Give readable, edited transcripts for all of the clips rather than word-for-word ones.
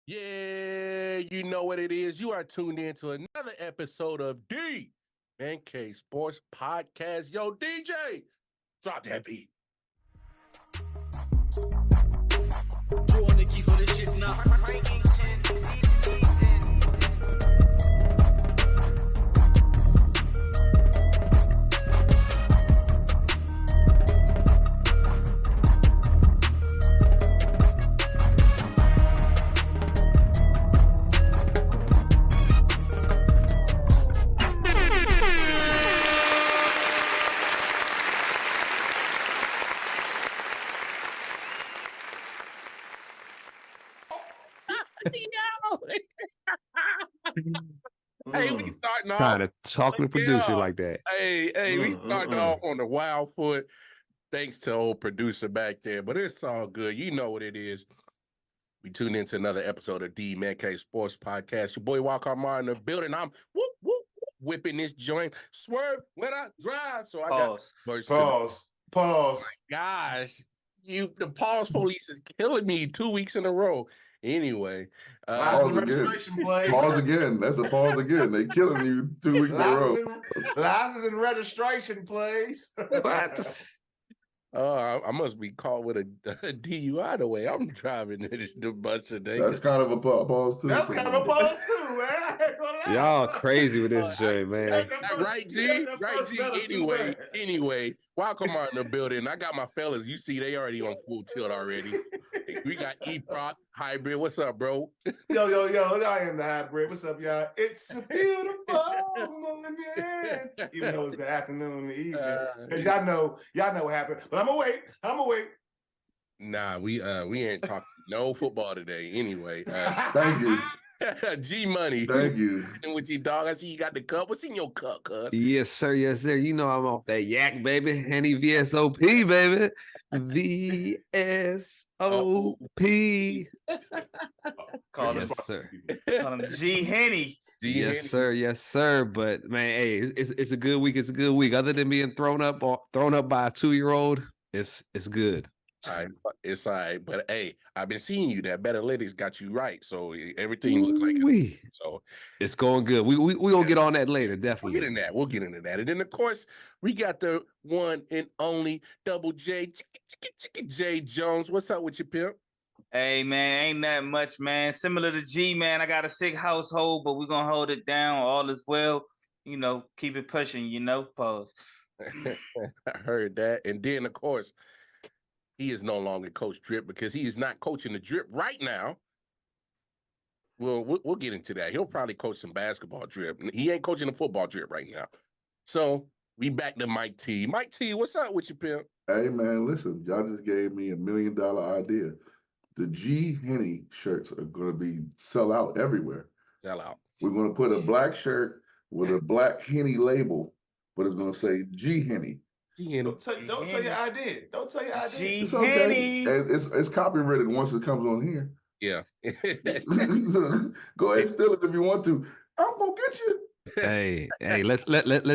Yeah, you know what it is. You are tuned in to another episode of DNK Sports Podcast. Yo, DJ, drop that beat. Drawing the keys for this shit now. Hey, we starting off. Trying to talk to the producer like that. Hey, we starting off on the wild foot. Thanks to old producer back there, but it's all good. You know what it is. We tuned into another episode of DNK Sports Podcast. Your boy Walker Mar in the building. I'm whipping this joint. Swerve when I drive. So I Pause. Gosh, the pause police is killing me 2 weeks in a row. Anyway, Pause again. That's a pause again. They killing you 2 weeks in a row. License and registration, please. I must be caught with a DUI the way I'm driving the bus today. That's kind of a pause too. That's kind of a pause too, man. Y'all crazy with this shit, man. Right, G? Anyway, welcome on in the building. I got my fellas. You see, they already on full tilt already. We got E-Prop, Hybrid. What's up, bro? Yo, I am the Hybrid. What's up, y'all? It's a beautiful morning. Even though it's the afternoon and the evening. Because y'all know what happened. But I'm gonna wait. Nah, we ain't talking no football today. Anyway. Thank you. G Money. Thank you. And with your dog, I see you got the cup. What's in your cup, cuz? Yes, sir. You know I'm off that yak, baby. Henny VSOP, baby. VSOP. Call Yes, sir. him G Henny. Yes, sir. But man, hey, it's a good week. It's a good week. Other than being thrown up by a 2-year-old, it's good. It's all right. But hey, I've been seeing you. That Betalytics got you right. So everything looks like it. So it's going good. We gonna get on that later, definitely. We'll get into that. And then of course, we got the one and only Double J Jae Jones. What's up with you, pimp? Hey, man, ain't that much, man. Similar to G, man, I got a sick household, but we're going to hold it down. All is well. You know, keep it pushing, pause. I heard that. And then, of course, he is no longer Coach Drip because he is not coaching the Drip right now. We'll get into that. He'll probably coach some basketball Drip. He ain't coaching the football Drip right now. So we back to Mike T. Mike T, what's up with you, pimp? Hey, man, listen. Y'all just gave me $1 million idea. The G Henny shirts are going to be sell out everywhere. Sell out. We're going to put a black shirt with a black Henny label, but it's going to say G Henny. Don't tell your idea. Don't tell your idea. G It's okay. Henny. And it's copyrighted once it comes on here. Yeah. Go ahead and steal it if you want to. I'm going to get you. Hey, let's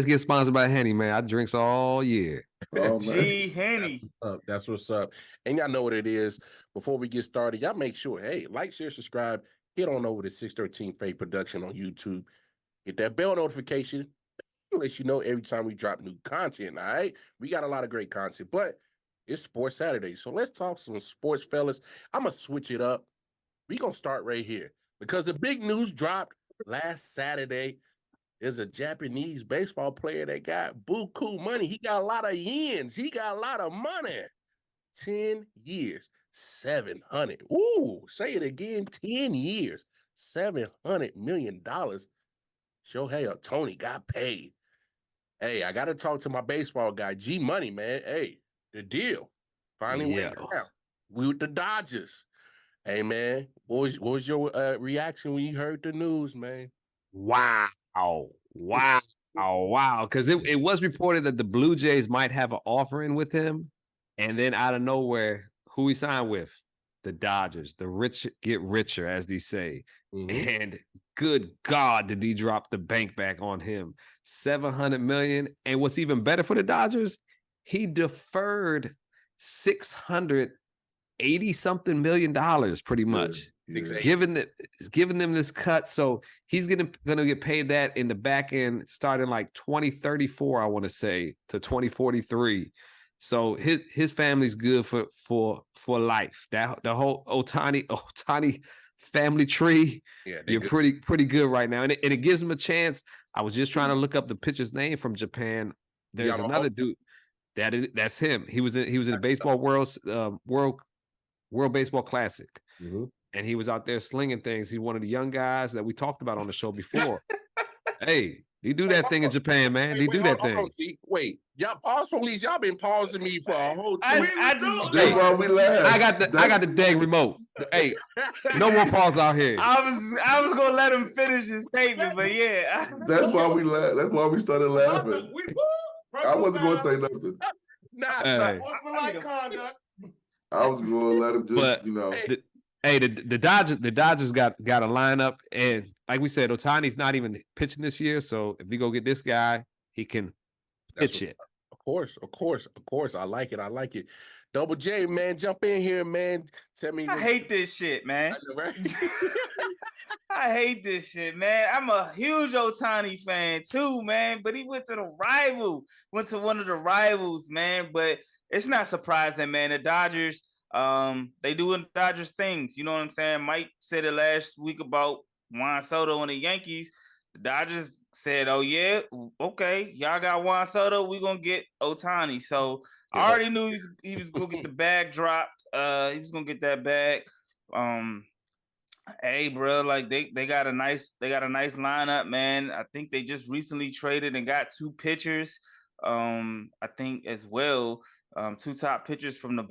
get sponsored by Henny, man. I drinks all year. Oh, G Henny. That's what's up. And y'all know what it is. Before we get started, y'all make sure, hey, like, share, subscribe. Get on over to 613 Faye Production on YouTube. Get that bell notification. It'll let you know every time we drop new content, all right? We got a lot of great content, but it's Sports Saturday. So let's talk some sports, fellas. I'm going to switch it up. We're going to start right here because the big news dropped last Saturday. There's a Japanese baseball player that got buku money. He got a lot of yens. He got a lot of money. 10 years, 700. Ooh, say it again. 10 years, $700 million. Shohei Ohtani got paid. Hey, I got to talk to my baseball guy, G Money, man. Hey, the deal finally went down. We with the Dodgers. Hey, man, what was your reaction when you heard the news, man? Wow. Because it was reported that the Blue Jays might have an offer in with him. And then out of nowhere, who he signed with? The Dodgers. The rich get richer, as they say. Mm-hmm. And good God, did he drop the bank back on him? $700 million. And what's even better for the Dodgers, he deferred $600 $80-something million, pretty much. Yeah. Giving them this cut. So he's gonna get paid that in the back end starting like 2034, I want to say, to 2043. So his family's good for life. That the whole Otani family tree, you're pretty good right now. And it gives him a chance. I was just trying to look up the pitcher's name from Japan. There's another dude that's him. He was in the baseball world baseball classic. Mm-hmm. And he was out there slinging things. He's one of the young guys that we talked about on the show before. Hey, he do that thing in Japan, man. He do that thing. Wait, y'all pause police. Y'all been pausing me for a whole time. That's why we laugh. I got the dang remote. Hey, no more pause out here. I was gonna let him finish his statement, but yeah. That's why we laugh. That's why we started laughing. I wasn't gonna say nothing. Sportsmanlike conduct. I was gonna let him just, the Dodgers got a lineup, and like we said, Otani's not even pitching this year. So if we go get this guy, he can pitch it. Of course. I like it. Double J, man, jump in here, man. Tell me. I hate this shit, man. I know, right? I hate this shit, man. I'm a huge Otani fan too, man. But he went to one of the rivals, man. But it's not surprising, man. The Dodgers, they doing Dodgers things. You know what I'm saying? Mike said it last week about Juan Soto and the Yankees. The Dodgers said, "Oh yeah, okay, y'all got Juan Soto. We gonna get Otani." So I already knew he was gonna get the bag dropped. He was gonna get that bag. Hey, bro, like they got a nice lineup, man. I think they just recently traded and got 2 pitchers. I think as well, 2 top pitchers from the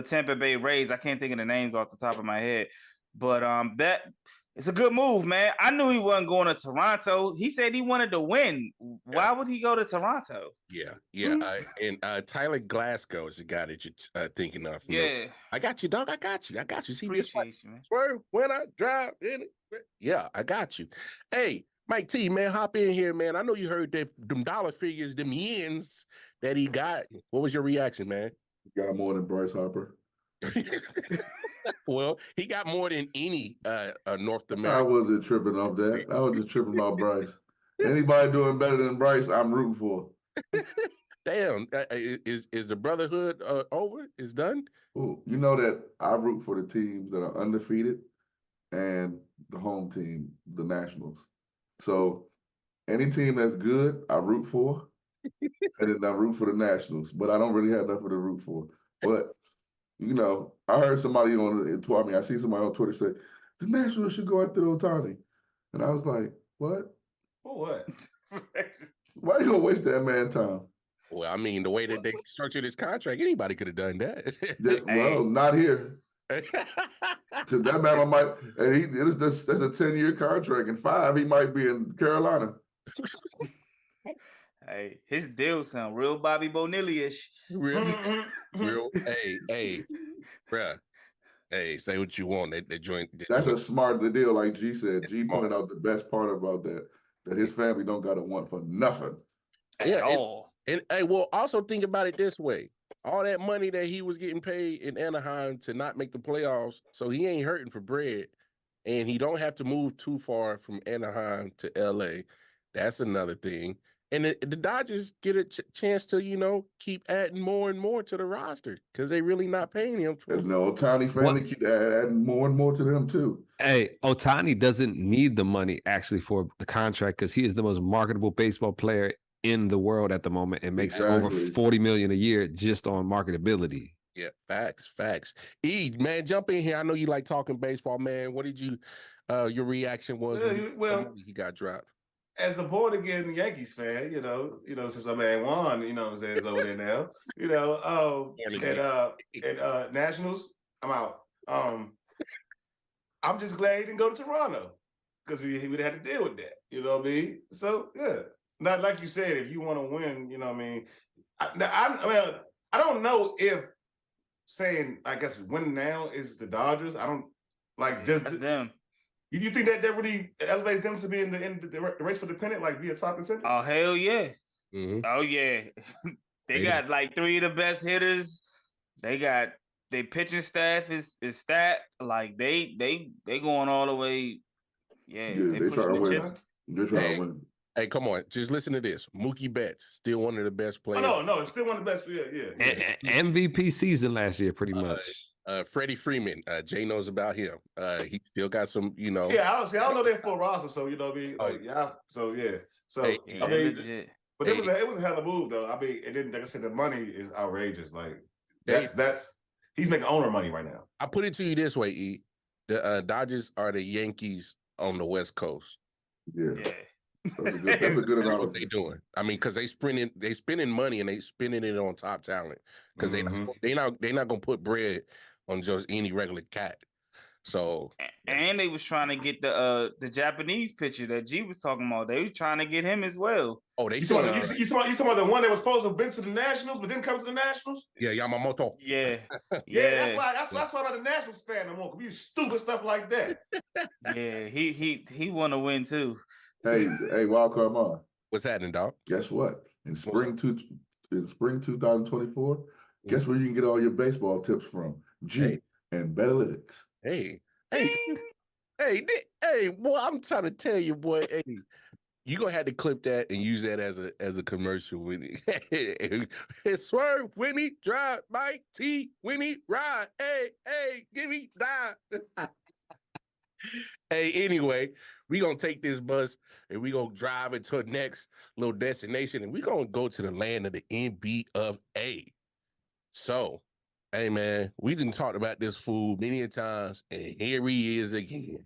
Tampa Bay Rays. I can't think of the names off the top of my head, but that it's a good move, man. I knew he wasn't going to Toronto. He said he wanted to win. Why would he go to Toronto? Yeah. And Tyler Glasgow is the guy that you're thinking of. Yeah. I got you, dog. I got you. See this Appreciate you, man. swerve when I drive in it. Yeah, I got you. Hey, Mike T, man, hop in here, man. I know you heard them dollar figures, them yens that he got. What was your reaction, man? Got more than Bryce Harper. Well, he got more than any North American. I wasn't tripping off that. I was just tripping about Bryce. Anybody doing better than Bryce, I'm rooting for. Damn, is the brotherhood over? Is done? Ooh, you know that I root for the teams that are undefeated and the home team, the Nationals. So any team that's good, I root for. And then I root for the Nationals. But I don't really have nothing to root for. But I heard somebody I see somebody on Twitter say, the Nationals should go after Otani. And I was like, what? For what? Why you gonna waste that man time? Well, I mean, the way that they structured his contract, anybody could have done that. Well, not here. Because that man might, and that's a 10-year contract, and 5 he might be in Carolina. Hey, his deal sound real Bobby Bonilli-ish. Real. Hey, bruh. Hey, say what you want. They joint. That's a smart deal, like G said. G pointed out the best part about that his family don't got to want for nothing. At all. And hey, well, also think about it this way. All that money that he was getting paid in Anaheim to not make the playoffs, so he ain't hurting for bread, and he don't have to move too far from Anaheim to LA. That's another thing. And the Dodgers get a chance to, keep adding more and more to the roster because they really not paying him. And the Otani family keep adding more and more to them too. Hey, Otani doesn't need the money actually for the contract because he is the most marketable baseball player in the world at the moment and makes over $40 million a year just on marketability. Yeah, facts. E, man, jump in here. I know you like talking baseball, man. What did your reaction was when he got dropped? As a born again Yankees fan, since my man Juan, what I'm saying, is over there now, and Nationals, I'm out. I'm just glad he didn't go to Toronto because we would have had to deal with that. You know what I mean? So yeah, not like you said, if you want to win, you know what I mean. I don't know if saying I guess win now is the Dodgers. I don't like that's them. You think that really elevates them to be in the race for the pennant, like be a top contender? Oh hell yeah! Mm-hmm. Oh yeah, they got like 3 of the best hitters. They got their pitching staff is stacked. Like they going all the way. Yeah, Yeah, they try pushing to the win. chips. They try Hey. to win. Hey, come on. Just listen to this. Mookie Betts, still one of the best Oh, players. no, it's still one of the best. Yeah. MVP season last year, pretty much. Freddie Freeman, Jay knows about him. He still got some, you know. Yeah, I don't know they're full roster, so you know what I mean. Like, yeah, so yeah, so Hey, I mean, legit. but it was a hell of a move though. I mean, and then like I said, the money is outrageous. Like that's he's making owner money right now. I put it to you this way, E. The Dodgers are the Yankees on the West Coast. Yeah. Yeah. That's a good That's what analogy. they doing. I mean, because they spending money and they spending it on top talent. Because they not gonna put bread on just any regular cat. So And they was trying to get the Japanese pitcher that G was talking about. They was trying to get him as well. oh, they You still talking about the one that was supposed to have been to the Nationals but didn't come to the Nationals? yeah, Yamamoto. Yeah. Yeah, that's why I'm not a Nationals fan no more. Cause you stupid stuff like that. Yeah, he want to win too. Hey, Wildcard Mom. What's happening, dog? Guess what? In spring 2024, guess where you can get all your baseball tips from? And Betalytics. Hey, boy, I'm trying to tell you, boy, hey, you gonna have to clip that and use that as a commercial, Winnie. Swerve, Winnie, drive, Mike T, Winnie, ride, hey, give me die. Hey, anyway, we gonna take this bus and we gonna drive into the next little destination, and we gonna go to the land of the NBA. So, hey man, we done talked about this fool many a times, and here he is again.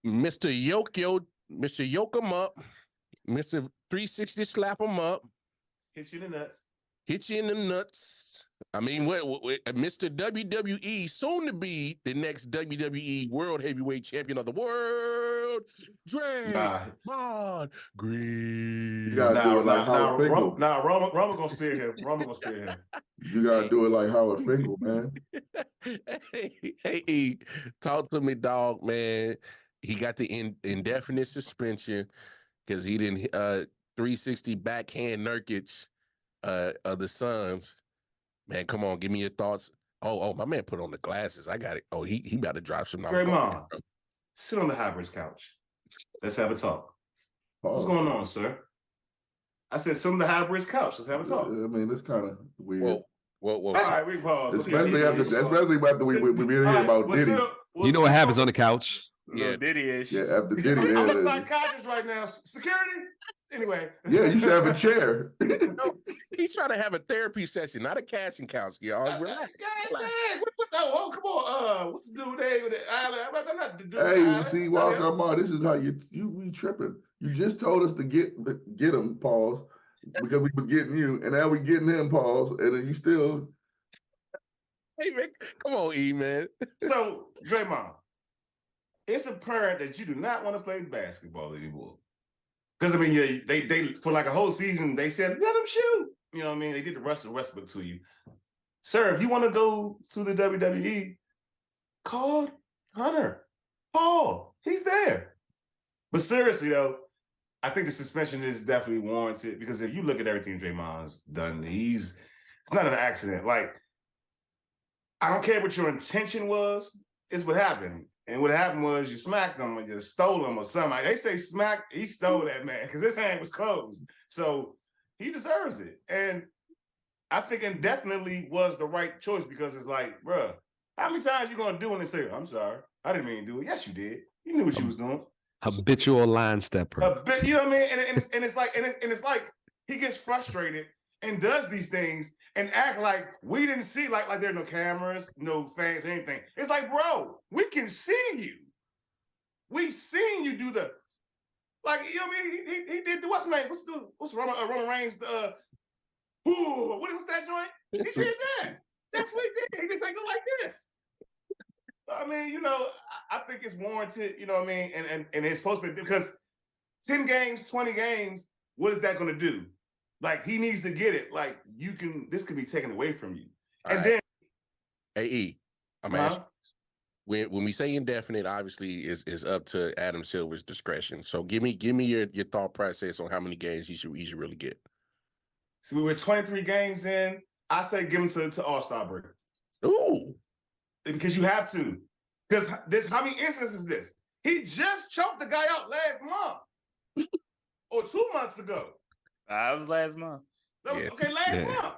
Mr. Yoke him up. Mr. 360 slap him up. Hit you in the nuts. Hit you in the nuts. I mean, what Mr. WWE, soon to be the next WWE World Heavyweight Champion of the world, Draymond Green. You gotta do it like Howard Finkel. Roman gonna spear him. You gotta do it like Howard Finkel, man. Hey, talk to me, dog, man. He got the indefinite suspension because he didn't 360 backhand Nurkic of the Suns. Man, come on, give me your thoughts. Oh, my man put on the glasses. I got it. Oh, he about to drop some. Draymond, sit on the hybrid's couch. Let's have a talk. What's going on, sir? I said sit on the hybrid's couch. Let's have a talk. I mean, it's kind of weird. Well, all right, we pause. Especially after we hear about Diddy. You know what happens on the couch. Yeah, Diddy-ish. Yeah, after Diddy. I'm a psychiatrist right now. Security? Anyway. Yeah, you should have a chair. No, he's trying to have a therapy session, not a cashing couch. Y'all relax. God dang. Oh, come on. What's the dude name with it? I'm not the dude. Hey, see, Walker, Ma, this is how you tripping. You just told us to get him, pause, because we was getting you, and now we getting him, pause, and then you still. Hey, man, come on, E, man. So, Draymond, it's apparent that you do not want to play basketball anymore. Because I mean, they for like a whole season, they said, let him shoot. You know what I mean? They did the Russell Westbrook to you. Sir, if you want to go to the WWE, call Hunter. Paul, he's there. But seriously, though, I think the suspension is definitely warranted because if you look at everything Draymond's done, it's not an accident. Like, I don't care what your intention was, it's what happened. And what happened was you smacked him or you stole him or something. They say he stole that man because his hand was closed. So he deserves it. And I think indefinitely was the right choice because it's like, bruh, how many times you gonna do it and say, I'm sorry, I didn't mean to do it. Yes, you did. You knew what you was doing. Habitual line stepper. You know what I mean? And it's like he gets frustrated and does these things and act like we didn't see, like there are no cameras, no fans, anything. It's like, bro, we can see you. We seen you do the, like, you know what I mean? He did, what's his name? What's Roman Reigns? What was that joint? He did that. That's what he did. He just ain't go like this. I mean, you know, I think it's warranted, you know what I mean? And it's supposed to be, because 10 games, 20 games, what is that going to do? Like, he needs to get it. Like, this could be taken away from you. All and right. then. AE, I'm asking. When we say indefinite, obviously is up to Adam Silver's discretion. So give me your thought process on how many games he should really get. So we were 23 games in. I say give him to All-Star break. Ooh. Because you have to. Because how many instances is this? He just choked the guy out last month. Or 2 months ago. That was last month. That was last month.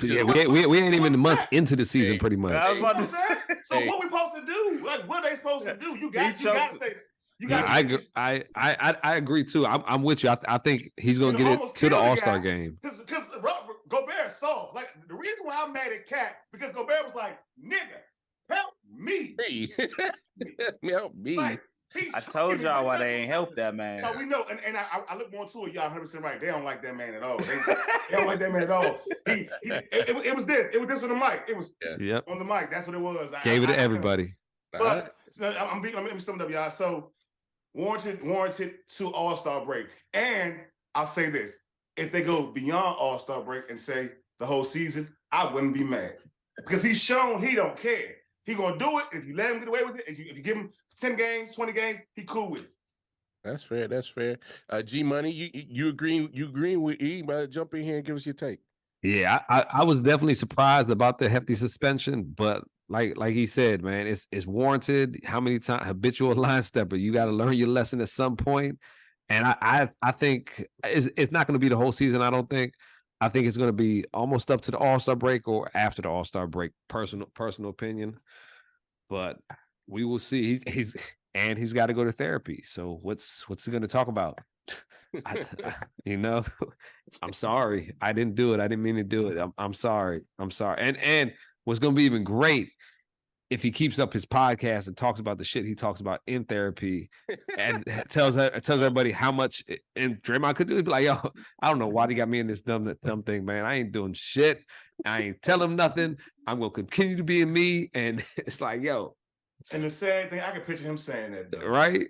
Yeah, we ain't even a month into the season, pretty much. I was about to say. So what we supposed to do? Like, what are they supposed to do? You got to say. I agree too. I'm with you. I think he's gonna get it to the All-Star game. Because Gobert is soft. Like the reason why I'm mad at Cat because Gobert was like, "Nigga, help me, help me." Like, I told y'all why they ain't help that man. No, we know, and I look more to it. Y'all 100% right. They don't like that man at all. They don't like that man at all. It was this with the mic. It was on the mic. That's what it was. Gave it to everybody. But let me sum it up, y'all. So warranted to All-Star break. And I'll say this: if they go beyond All-Star break and say the whole season, I wouldn't be mad because he's shown he don't care. He gonna do it. If you let him get away with it, if you give him 10 games, 20 games, he cool with it. That's fair. That's fair. G Money, you agreeing with E? Jump in here and give us your take. Yeah, I was definitely surprised about the hefty suspension, but like he said, man, it's warranted. How many times habitual line stepper? You got to learn your lesson at some point. And I think it's not going to be the whole season. I don't think. I think it's going to be almost up to the All-Star break or after the All-Star break. Personal opinion, but we will see. He's got to go to therapy. So what's he going to talk about? I'm sorry. I didn't do it. I didn't mean to do it. I'm sorry. And what's going to be even great if he keeps up his podcast and talks about the shit he talks about in therapy and tells everybody how much and Draymond could do. He'd be like, yo, I don't know why they got me in this dumb thing, man. I ain't doing shit. I ain't telling him nothing. I'm going to continue to be me. And it's like, yo. And the sad thing, I can picture him saying that, though. Right?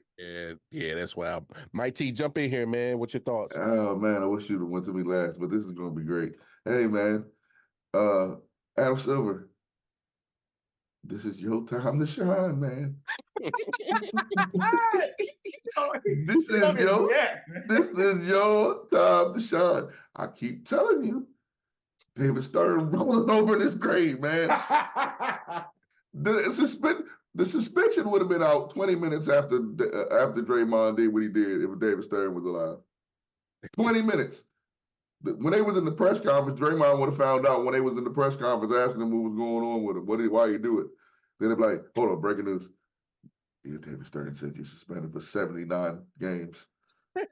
Yeah, that's wild. Mike T, jump in here, man. What's your thoughts? Oh, man, I wish you'd have went to me last, but this is going to be great. Hey, man, Adam Silver, this is your time to shine, man. This is your time to shine. I keep telling you, David Stern rolling over in his grave, man. The suspension would have been out 20 minutes after Draymond did what he did if David Stern was alive. 20 minutes. When they was in the press conference, Draymond would have found out when they was in the press conference asking him what was going on with him. Why you do it? Then they'd be like, hold on, breaking news. Yeah, David Stern said you're suspended for 79 games.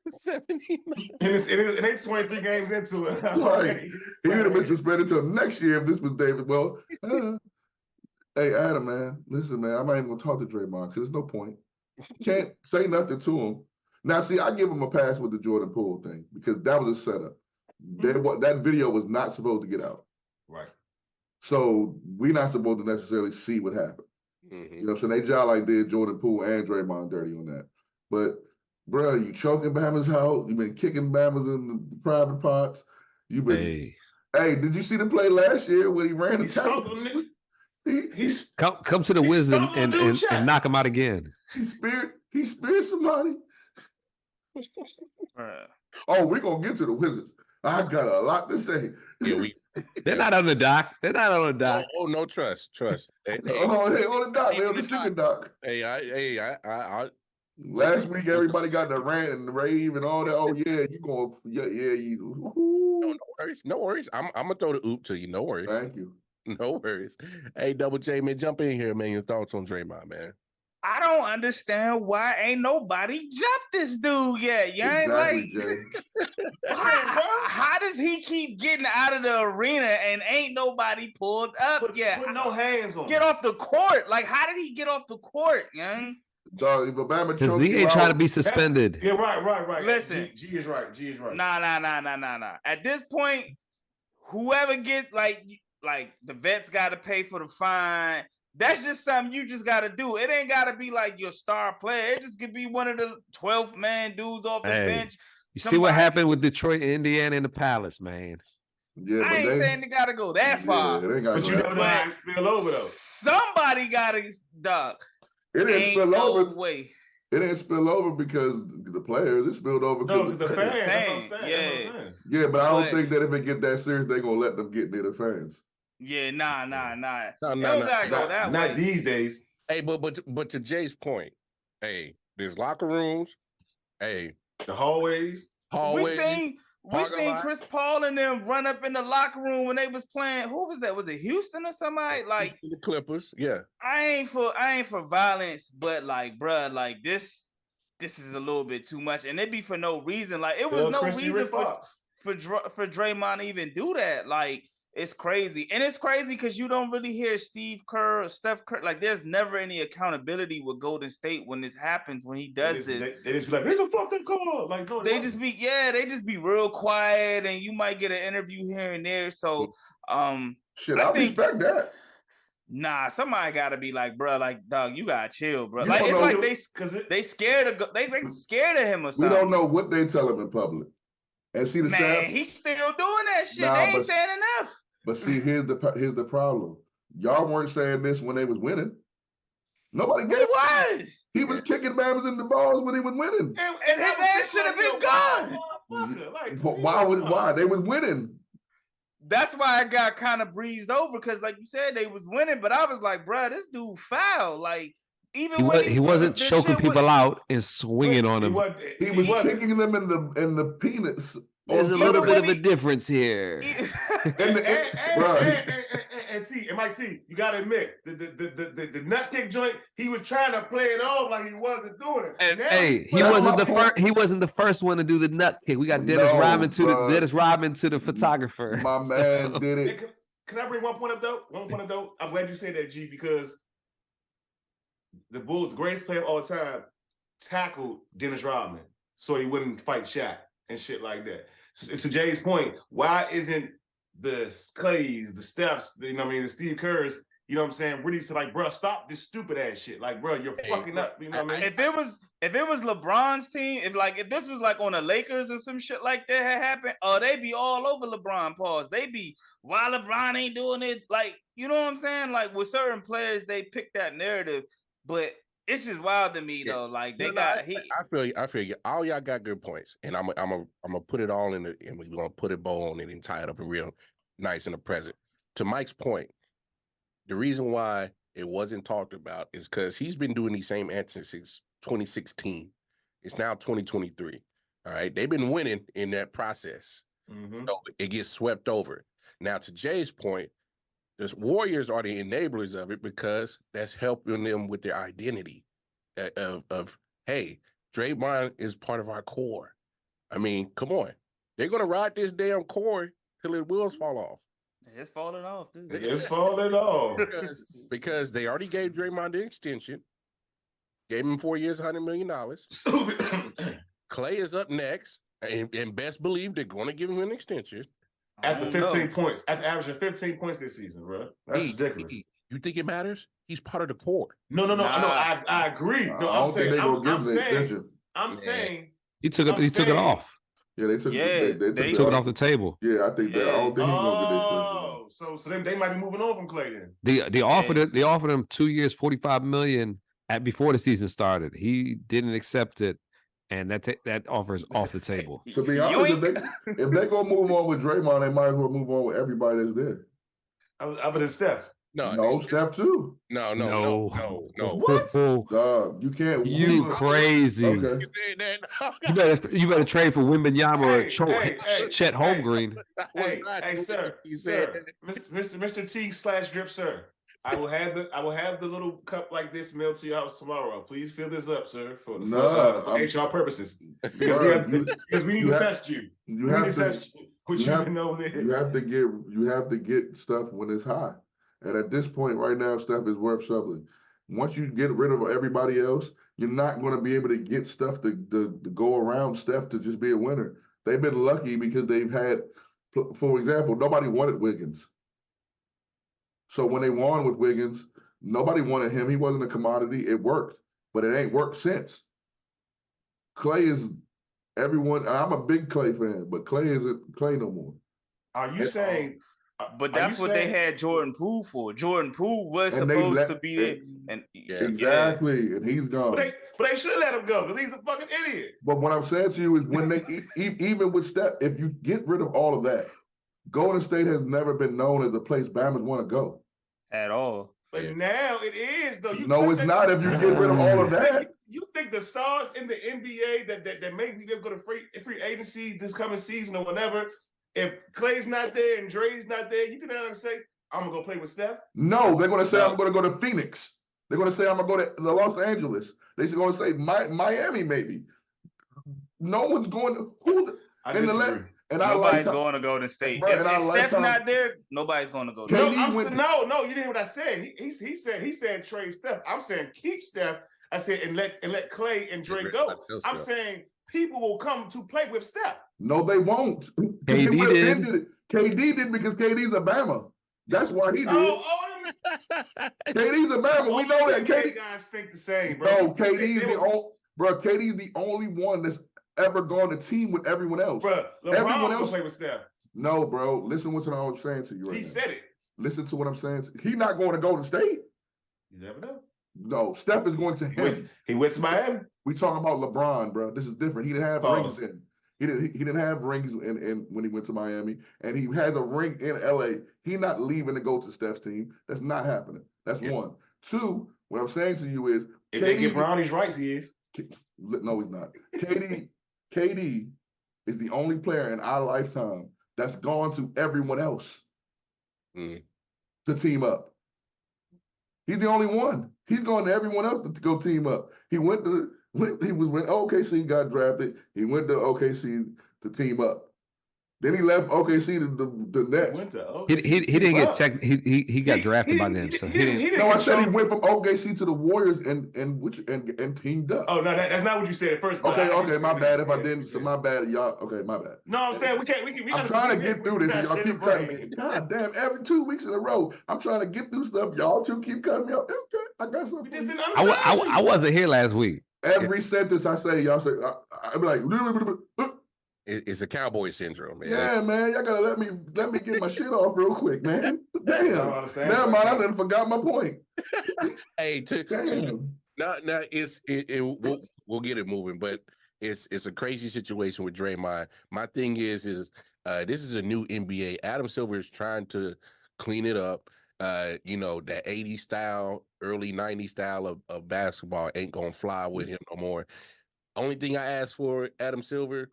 79. And it ain't 23 games into it. Right. He would have been suspended until next year if this was David. Well, hey, Adam, man, listen, man, I'm not even going to talk to Draymond because there's no point. Can't say nothing to him. Now, see, I give him a pass with the Jordan Poole thing because that was a setup. That video was not supposed to get out. Right. So we're not supposed to necessarily see what happened. Mm-hmm. You know what I'm saying? They job like did Jordan Poole and Draymond dirty on that. But, bro, you choking Bama's out. You've been kicking Bama's in the private parts. You've been. Hey, did you see the play last year when he ran the tackle? He's come to the Wizard and knock him out again. He speared somebody. Oh, we're gonna get to the Wizards. I got a lot to say. Yeah, they're not on the dock. They're not on the dock. Oh no, trust. Hey, they on the dock. They on the secret dock. I last week everybody got the rant and the rave and all that. Oh yeah, you going? Yeah. No worries. No worries. I'm gonna throw the oop to you. No worries. Thank you. No worries. Hey, Double J, man, jump in here, man. Your thoughts on Draymond, man. I don't understand why ain't nobody jumped this dude yet. You ain't how does he keep getting out of the arena and ain't nobody pulled up yet? Put no hands on. Get off the court. Like, how did he get off the court, young? Dog, if Obama because he ain't trying to be suspended. Yeah, right. Listen, G is right. Nah. At this point, whoever get like the vets got to pay for the fine. That's just something you just got to do. It ain't got to be like your star player. It just could be one of the 12th man dudes off the bench. You see what happened with Detroit, Indiana, and the Palace, man. Yeah, I ain't saying they got to go that far. But you never know how it spill over, though. Somebody got to, dog. It didn't spill over. Way. It didn't spill over because the players. It spilled over because the fans. That's what I'm saying. Yeah, but I don't think that if it get that serious, they're going to let them get near the fans. Yeah, nah. No, They no, don't gotta go that way. Not these days. Hey, but to Jay's point, hey, there's locker rooms, hey, The hallways. We hallways. seen parking lot. Chris Paul and them run up in the locker room when they was playing. Who was that? Was it Houston or somebody? Like the Clippers, yeah. I ain't for violence, but like, bruh, like this is a little bit too much, and it be for no reason. Like it was Bill no Christie, reason Rick Fox. for Draymond to even do that. Like it's crazy, and it's crazy because you don't really hear Steve Kerr or Steph Curry. Like there's never any accountability with Golden State when this happens. When he does this, they just be like, "Here's a fucking call." Like no, they just be real quiet, and you might get an interview here and there. So, Shit, I respect that. Nah, somebody gotta be like, bro, like, dog, you gotta chill, bro. You Like, don't it's know- like they scared of they scared of him or We something. don't know what they tell him in public. And see the Man, sad, he's still doing that shit. Nah, They ain't but- saying enough. but see, here's the problem. Y'all weren't saying this when they was winning. Nobody He gave. was. He was kicking Bams in the balls when he was winning. And his ass should have been gone. Why? They was winning. That's why I got kind of breezed over because, like you said, they was winning. But I was like, bro, this dude foul. Like, even when He wasn't this choking shit people out and swinging on He them. He was wasn't. kicking them in the penis. There's a Even little bit when of a he- difference here. And T, and Mike T, you gotta admit the nut kick joint. He was trying to play it off like he wasn't doing it. And Now- hey, he That's wasn't my the point. first. He wasn't the first one to do the nut kick. We got Dennis No, Rodman to bruh. the Dennis Rodman to the photographer. My man did Hey, it. can I bring one point up though? One point up though. I'm glad you said that, G, because the Bulls, the greatest player of all time, tackled Dennis Rodman so he wouldn't fight Shaq and shit like that. So, to Jay's point, why isn't the Clays, the Stephs, you know what I mean, the Steve Kerrs, you know what I'm saying, really to like, bro, stop this stupid ass shit. Like, bro, you're fucking up. You know what I mean? If it was LeBron's team, if this was like on the Lakers or some shit like that had happened, they'd be all over LeBron. Pause. They be why LeBron ain't doing it. Like, you know what I'm saying? Like with certain players, they pick that narrative, but it's just wild to me though. Like they I feel you. I feel you. All y'all got good points, and I'm gonna put it all in it, and we're gonna put a bow on it and tie it up and real nice in the present. To Mike's point, the reason why it wasn't talked about is because he's been doing these same antics since 2016. It's now 2023. All right, they've been winning in that process, so it gets swept over. Now, to Jay's point, the Warriors are the enablers of it because that's helping them with their identity of hey, Draymond is part of our core. I mean, come on, they're gonna ride this damn core till the wheels fall off. It's falling off, dude. It's falling off. because they already gave Draymond the extension, gave him 4 years, $100 million. Clay is up next, and best believe they're going to give him an extension. After 15 points, after averaging 15 points this season, bro. That's ridiculous. You think it matters? He's part of the core. No, I agree. No, I I'm don't think saying, they gonna I'm give him the saying, extension. I'm saying, He took it. I'm He took it saying- off. Yeah, they took they He took it off the table. Yeah, I think that. I don't think he's gonna get the extension. oh, so they might be moving on from Clay then. They offered him 2 years, $45 million before the season started. He didn't accept it, and that offer is off the table. To be honest, if they gonna move on with Draymond, they might as well move on with everybody that's there. Other than Steph. No, Steph too. No. What? You can't. You crazy. Okay. You said that? You better trade for Wembanyama or Hey, Chet Holmgreen. Hey, sir, Mr. T/Drip, sir. I will have the little cup like this mailed to your house tomorrow. Please fill this up, sir, for HR purposes. Because we need to test you. You have to. You have to get stuff when it's high. And at this point right now, stuff is worth something. Once you get rid of everybody else, you're not going to be able to get stuff to go around Steph to just be a winner. They've been lucky because they've had, for example, nobody wanted Wiggins. So when they won with Wiggins, nobody wanted him. He wasn't a commodity. It worked, but it ain't worked since. Clay is everyone. And I'm a big Clay fan, but Clay isn't Clay no more. Are you saying? But that's what they had Jordan Poole for. Jordan Poole was supposed to be there, and exactly, and he's gone. But they should let him go because he's a fucking idiot. But what I'm saying to you is when they even with Steph, if you get rid of all of that, Golden State has never been known as the place Bama's want to go. At all. But now it is though. No, it's not. If you get rid of all of that, you think the stars in the NBA that maybe they'll go to free agency this coming season or whatever. If Clay's not there and Dre's not there, you think they're gonna say, "I'm gonna go play with Steph"? no, they're gonna say I'm gonna go to Phoenix. They're gonna say I'm gonna go to Los Angeles. They're gonna say Miami maybe. No one's going to who I in the disagree. left. And Nobody's going to Golden State. Bro, and I If like Steph's Tom- not there, nobody's going to go. KD No, you didn't hear what I said. He said trade Steph. I'm saying keep Steph. I said and let Clay and Dre go. I'm saying people will come to play with Steph. No, they won't. KD did. Did it. KD did because KD's a Bama. That's why he did. KD's a Bama. We know that. KD guys think the same, bro. No, KD's the only one that's ever gone to team with everyone else. Bro, Everyone else play with Steph. No, bro. Listen to what I'm saying to you right He now. said it. Listen to what I'm saying. He's not going to Golden State. You never know. No, Steph is going to him. He went to Miami. We talking about LeBron, bro. This is different. He didn't have rings then. He didn't have rings in when he went to Miami, and he has a ring in LA. He's not leaving to go to Steph's team. That's not happening. That's one. Two, what I'm saying to you is if they get Brownie's rights, he is. No, he's not. KD is the only player in our lifetime that's gone to everyone else to team up. He's the only one. He's gone to everyone else to go team up. He when OKC got drafted, he went to OKC to team up. Then he left OKC to the Nets. He didn't get he got drafted by them, so he didn't. No, I said he went from OKC to the Warriors and teamed up. Oh no, that's not what you said at first. Okay, my bad if I didn't. So my bad, y'all. Okay, my bad. No, I'm saying I'm trying to get through this, and y'all keep cutting me. God damn, every 2 weeks in a row, I'm trying to get through stuff. Y'all two keep cutting me off. Okay, I got something. I wasn't here last week. Every sentence I say, y'all say, I'm like, it's a cowboy syndrome, man. Yeah, man, y'all gotta let me get my shit off real quick, man. Damn. Never mind, I done forgot my point. Hey, now we'll get it moving, but it's a crazy situation with Draymond. My thing is this is a new NBA. Adam Silver is trying to clean it up. That 80s style, early 90s style of basketball ain't gonna fly with him no more. Only thing I ask for, Adam Silver,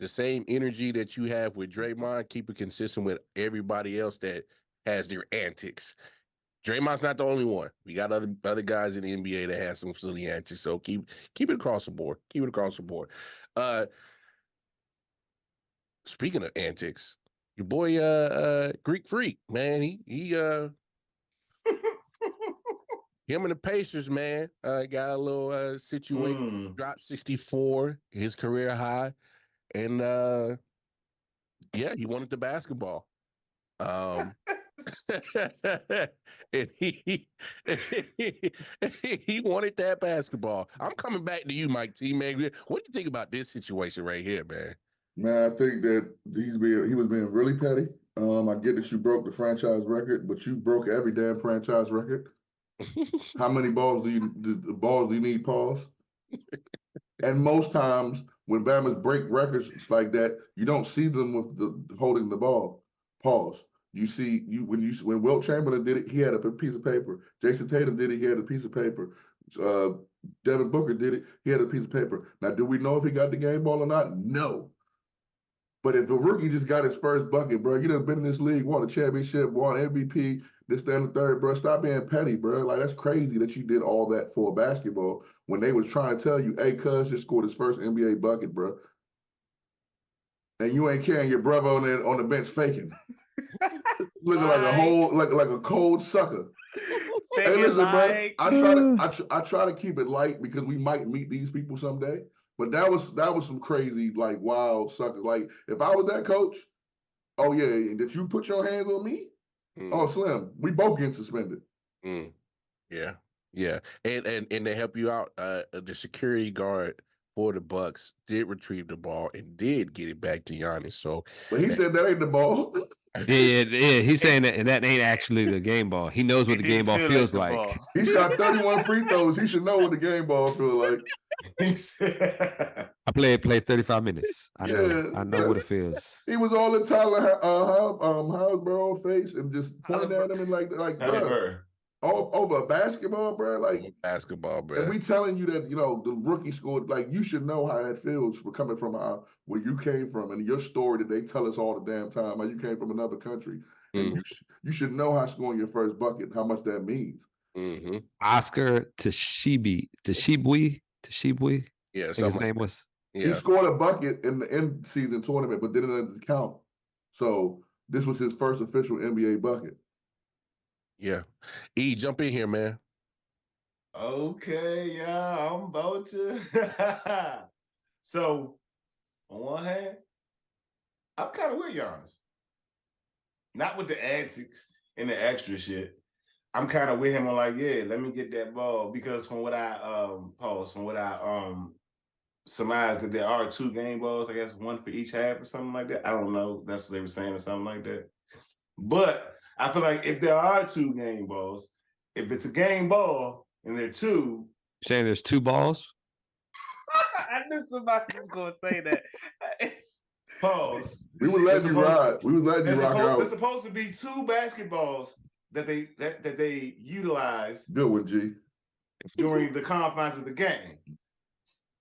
the same energy that you have with Draymond, keep it consistent with everybody else that has their antics. Draymond's not the only one. We got other guys in the NBA that have some silly antics. So keep it across the board. Keep it across the board. Speaking of antics, your boy Greek Freak, man, he him and the Pacers, man, got a little situation. Dropped 64, his career high. And he wanted the basketball. And he wanted that basketball. I'm coming back to you, Mike T. Man, what do you think about this situation right here, man? Man, I think that he was being really petty. I get that you broke the franchise record, but you broke every damn franchise record. How many balls do you need? Pause. And most times when Bammers break records like that, you don't see them with the holding the ball. Pause. You see when Wilt Chamberlain did it, he had a piece of paper. Jason Tatum did it, he had a piece of paper. Devin Booker did it, he had a piece of paper. Now, do we know if he got the game ball or not? No. But if a rookie just got his first bucket, bro, you done been in this league, won a championship, won MVP, this, that, and the third, bro. Stop being petty, bro. Like, that's crazy that you did all that for basketball when they was trying to tell you, hey, cuz just scored his first NBA bucket, bro. And you ain't carrying your brother on the bench faking. Looking like a cold sucker. Hey, listen, bro. I try to keep it light because we might meet these people someday. But that was some crazy, like, wild suckers. Like, if I was that coach, oh yeah, did you put your hands on me? Oh, Slim, we both getting suspended. Yeah. And to help you out, the security guard for the Bucks did retrieve the ball and did get it back to Giannis. So, but he said that ain't the ball. Yeah. He's saying that, and that ain't actually the game ball. He knows what the game ball feels like. He shot 31 free throws. He should know what the game ball feel like. I played 35 minutes. I know what it feels. He was all in Tyler Hausborough face and just pointing at him and like bro, all over a basketball, bro. Like basketball, bro. And we telling you that, the rookie scored, like, you should know how that feels for coming from where you came from and your story that they tell us all the damn time, how you came from another country. And you should know how scoring your first bucket, how much that means. Oscar Tashibui. Yeah, his name was. Yeah. He scored a bucket in the end season tournament, but didn't count. So this was his first official NBA bucket. Yeah. E, jump in here, man. Okay, yeah, I'm about to. So, on one hand, I'm kind of with Giannis. Not with the antics and the extra shit. I'm kind of with him on like, yeah, let me get that ball, because from what I surmised that there are 2 game balls, I guess 1 for each half or something like that. I don't know. That's what they were saying or something like that. But I feel like if there are 2 game balls, if it's a game ball and there are 2. Saying there's 2 balls? I knew somebody was going to say that. Pause. We would let you ride. We would let you rock out. There's supposed to be 2 basketballs that they utilize. Good one, G. During the confines of the game.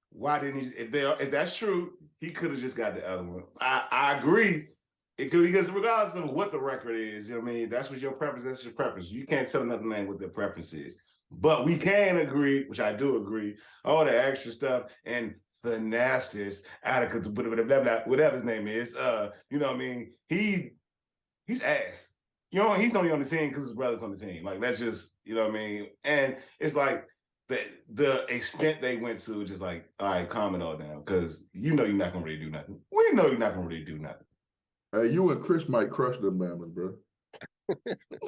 Why didn't he? If that's true, he could have just got the other one. I agree. It could, because regardless of what the record is, what I mean, that's what your preference. That's your preference. You can't tell another man what their preference is. But we can agree, which I do agree, all the extra stuff and the nastiest, Attica, whatever his name is. You know what I mean? He's ass. He's only on the team because his brother's on the team. Like, that's just, you know what I mean? And it's like the extent they went to, just like, all right, calm it all down, because you're not gonna really do nothing. We know you're not gonna really do nothing. Hey, you and Chris might crush them Bama's, bro.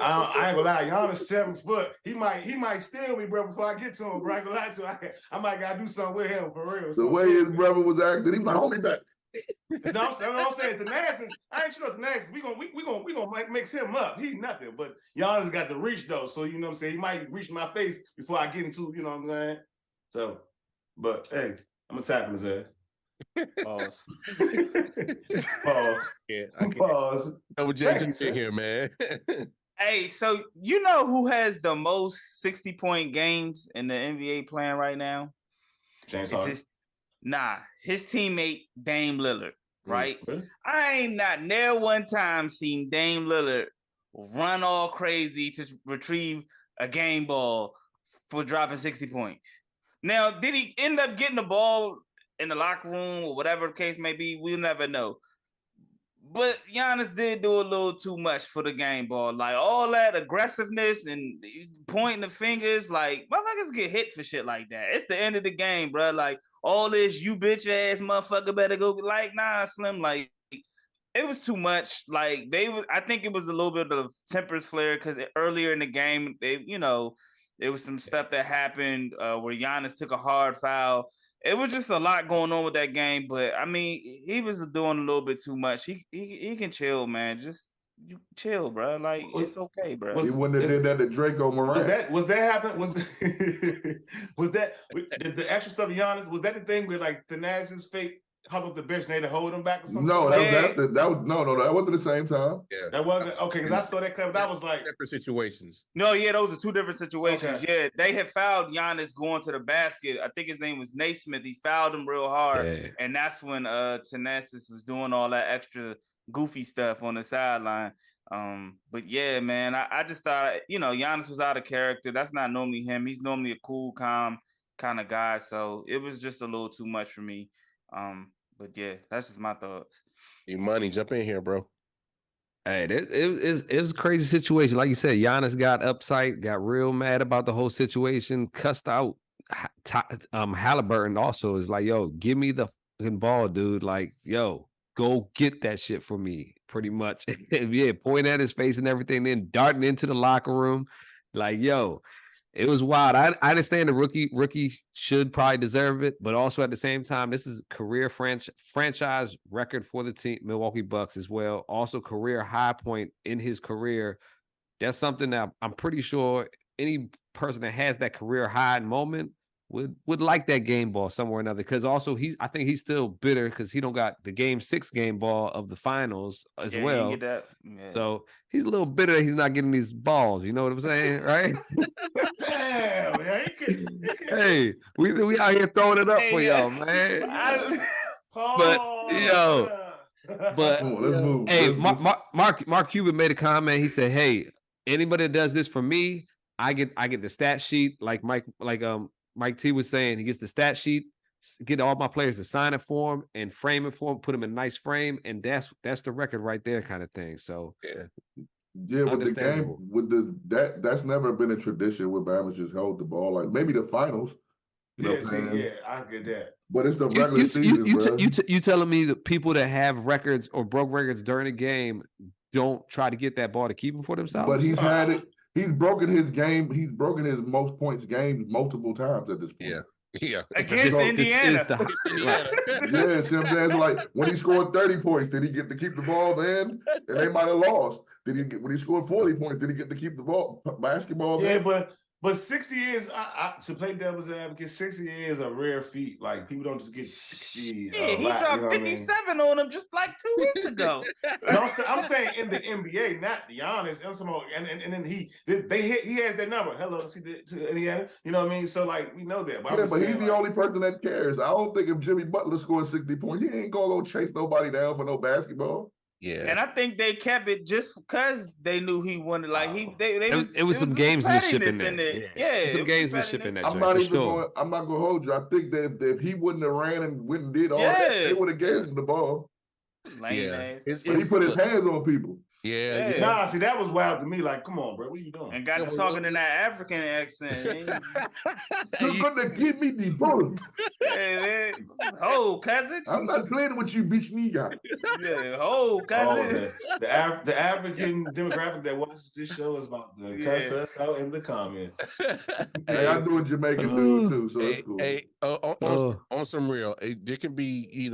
I ain't gonna lie, Giannis 7 foot. He might steal me, bro, before I get to him, bro. I ain't gonna lie to him. I might gotta do something with him for real. The way his brother was acting, he was like, hold me back. No, I'm saying the Nassans. I ain't sure the Nassans. We gonna mix him up. He nothing, but Giannis got the reach though. So you know what I'm saying. He might reach my face before I get into. You know what I'm saying. So, but hey, I'm gonna tackle his ass. Pause. Pause. Yeah, Pause. Double J, jump in here, man. Hey, so you know who has the most 60-point games in the NBA playing right now? James Harden. His teammate Dame Lillard, right? Really? I ain't not never one time seen Dame Lillard run all crazy to retrieve a game ball for dropping 60 points. Now, did he end up getting the ball in the locker room or whatever the case may be? We'll never know. But Giannis did do a little too much for the game ball. Like, all that aggressiveness and pointing the fingers, like, motherfuckers get hit for shit like that. It's the end of the game, bro. Like, all this, you bitch ass motherfucker better go. Like, nah, Slim, like, it was too much. Like, I think it was a little bit of tempers flare, because earlier in the game, there was some stuff that happened where Giannis took a hard foul. It was just a lot going on with that game, but I mean, he was doing a little bit too much. He can chill, man. Just chill, bro. Like, it's okay, bro. He wouldn't have did that to Draco Moran. Was that happen? Was that the extra stuff, Giannis? Was that the thing where like the Naz's fake hop up the bench and they had to hold him back or something? No, that wasn't the same time. Yeah, that wasn't okay, because I saw that clip. That was like separate situations. No, yeah, those are 2 different situations. Okay. Yeah, they had fouled Giannis going to the basket. I think his name was Naismith. He fouled him real hard, and that's when Thanasis was doing all that extra goofy stuff on the sideline. But yeah, man, I just thought, Giannis was out of character. That's not normally him. He's normally a cool, calm kind of guy. So it was just a little too much for me. But yeah, that's just my thoughts. Money, jump in here, bro. Hey, it was a crazy situation. Like you said, Giannis got upset, got real mad about the whole situation, cussed out Halliburton also. Is like, yo, give me the fucking ball, dude. Like, yo, go get that shit for me, pretty much. Yeah, point at his face and everything, then darting into the locker room. Like, yo, It was wild. I understand the rookie should probably deserve it, but also at the same time, this is career franchise record for the team, Milwaukee Bucks as well. Also career high point in his career. That's something that I'm pretty sure any person that has that career high moment would like that game ball somewhere or another. Because also I think he's still bitter because he don't got the game 6 game ball of the finals as Yeah, well. you get that. Yeah. So he's a little bitter that he's not getting these balls. You know what I'm saying, right? Damn, yeah, he could. Hey, we out here throwing it up Hey, for yeah. y'all, man. Oh, yo, but Come on, let's move. hey, Let's- Mark Cuban made a comment. He said, "Hey, anybody that does this for me, I get the stat sheet. Like Mike T was saying, he gets the stat sheet, get all my players to sign it for him and frame it for him, put him in a nice frame, and that's the record right there, kind of thing." So Yeah, with the game, Understandable. that's never been a tradition where Bama just hold the ball. Like maybe the finals. You know yeah, what I'm see, saying? yeah, I get that. But it's the regular season, bro. You telling me that people that have records or broke records during a game don't try to get that ball to keep them for themselves? But he's had it. He's broken his game. He's broken his most points games multiple times at this point. Yeah. Against So- Indiana. Yeah, see what I'm saying? It's like when he scored 30 points, did he get to keep the ball then? And they might have lost. When he scored 40 points, did he get to keep the ball basketball Yeah, then? but 60 years, to play devil's advocate, 60 years a rare feat. Like people don't just get 60. Yeah, he dropped 57 on him just like 2 weeks ago. No, I'm saying in the NBA, not Giannis. And then he has that number. Hello to Indiana. You know what I mean? So like we know that. Yeah, but he's the only person that cares. I don't think if Jimmy Butler scored 60 points, he ain't gonna go chase nobody down for no basketball. Yeah. And I think they kept it just because they knew he wanted. Like it was some gamesmanship in there. Yeah, some gamesmanship in that. I'm not even going. I'm not gonna hold you. I think that if he wouldn't have ran and went and did all that, they would have gave him the ball. Lame ass. But he put his hands on people. Yeah. Nah, see, that was wild to me. Like, come on, bro, what are you doing? And got to talking in that African accent. You're gonna give me the ball. Hey, man. Oh, cousin. I'm not playing with you, bitch nigga. Yeah, oh, cousin. The African demographic that watches this show is about to cuss us out in the comments. Hey, I do a Jamaican dude too, so it's cool. Hey, on some real, there can be,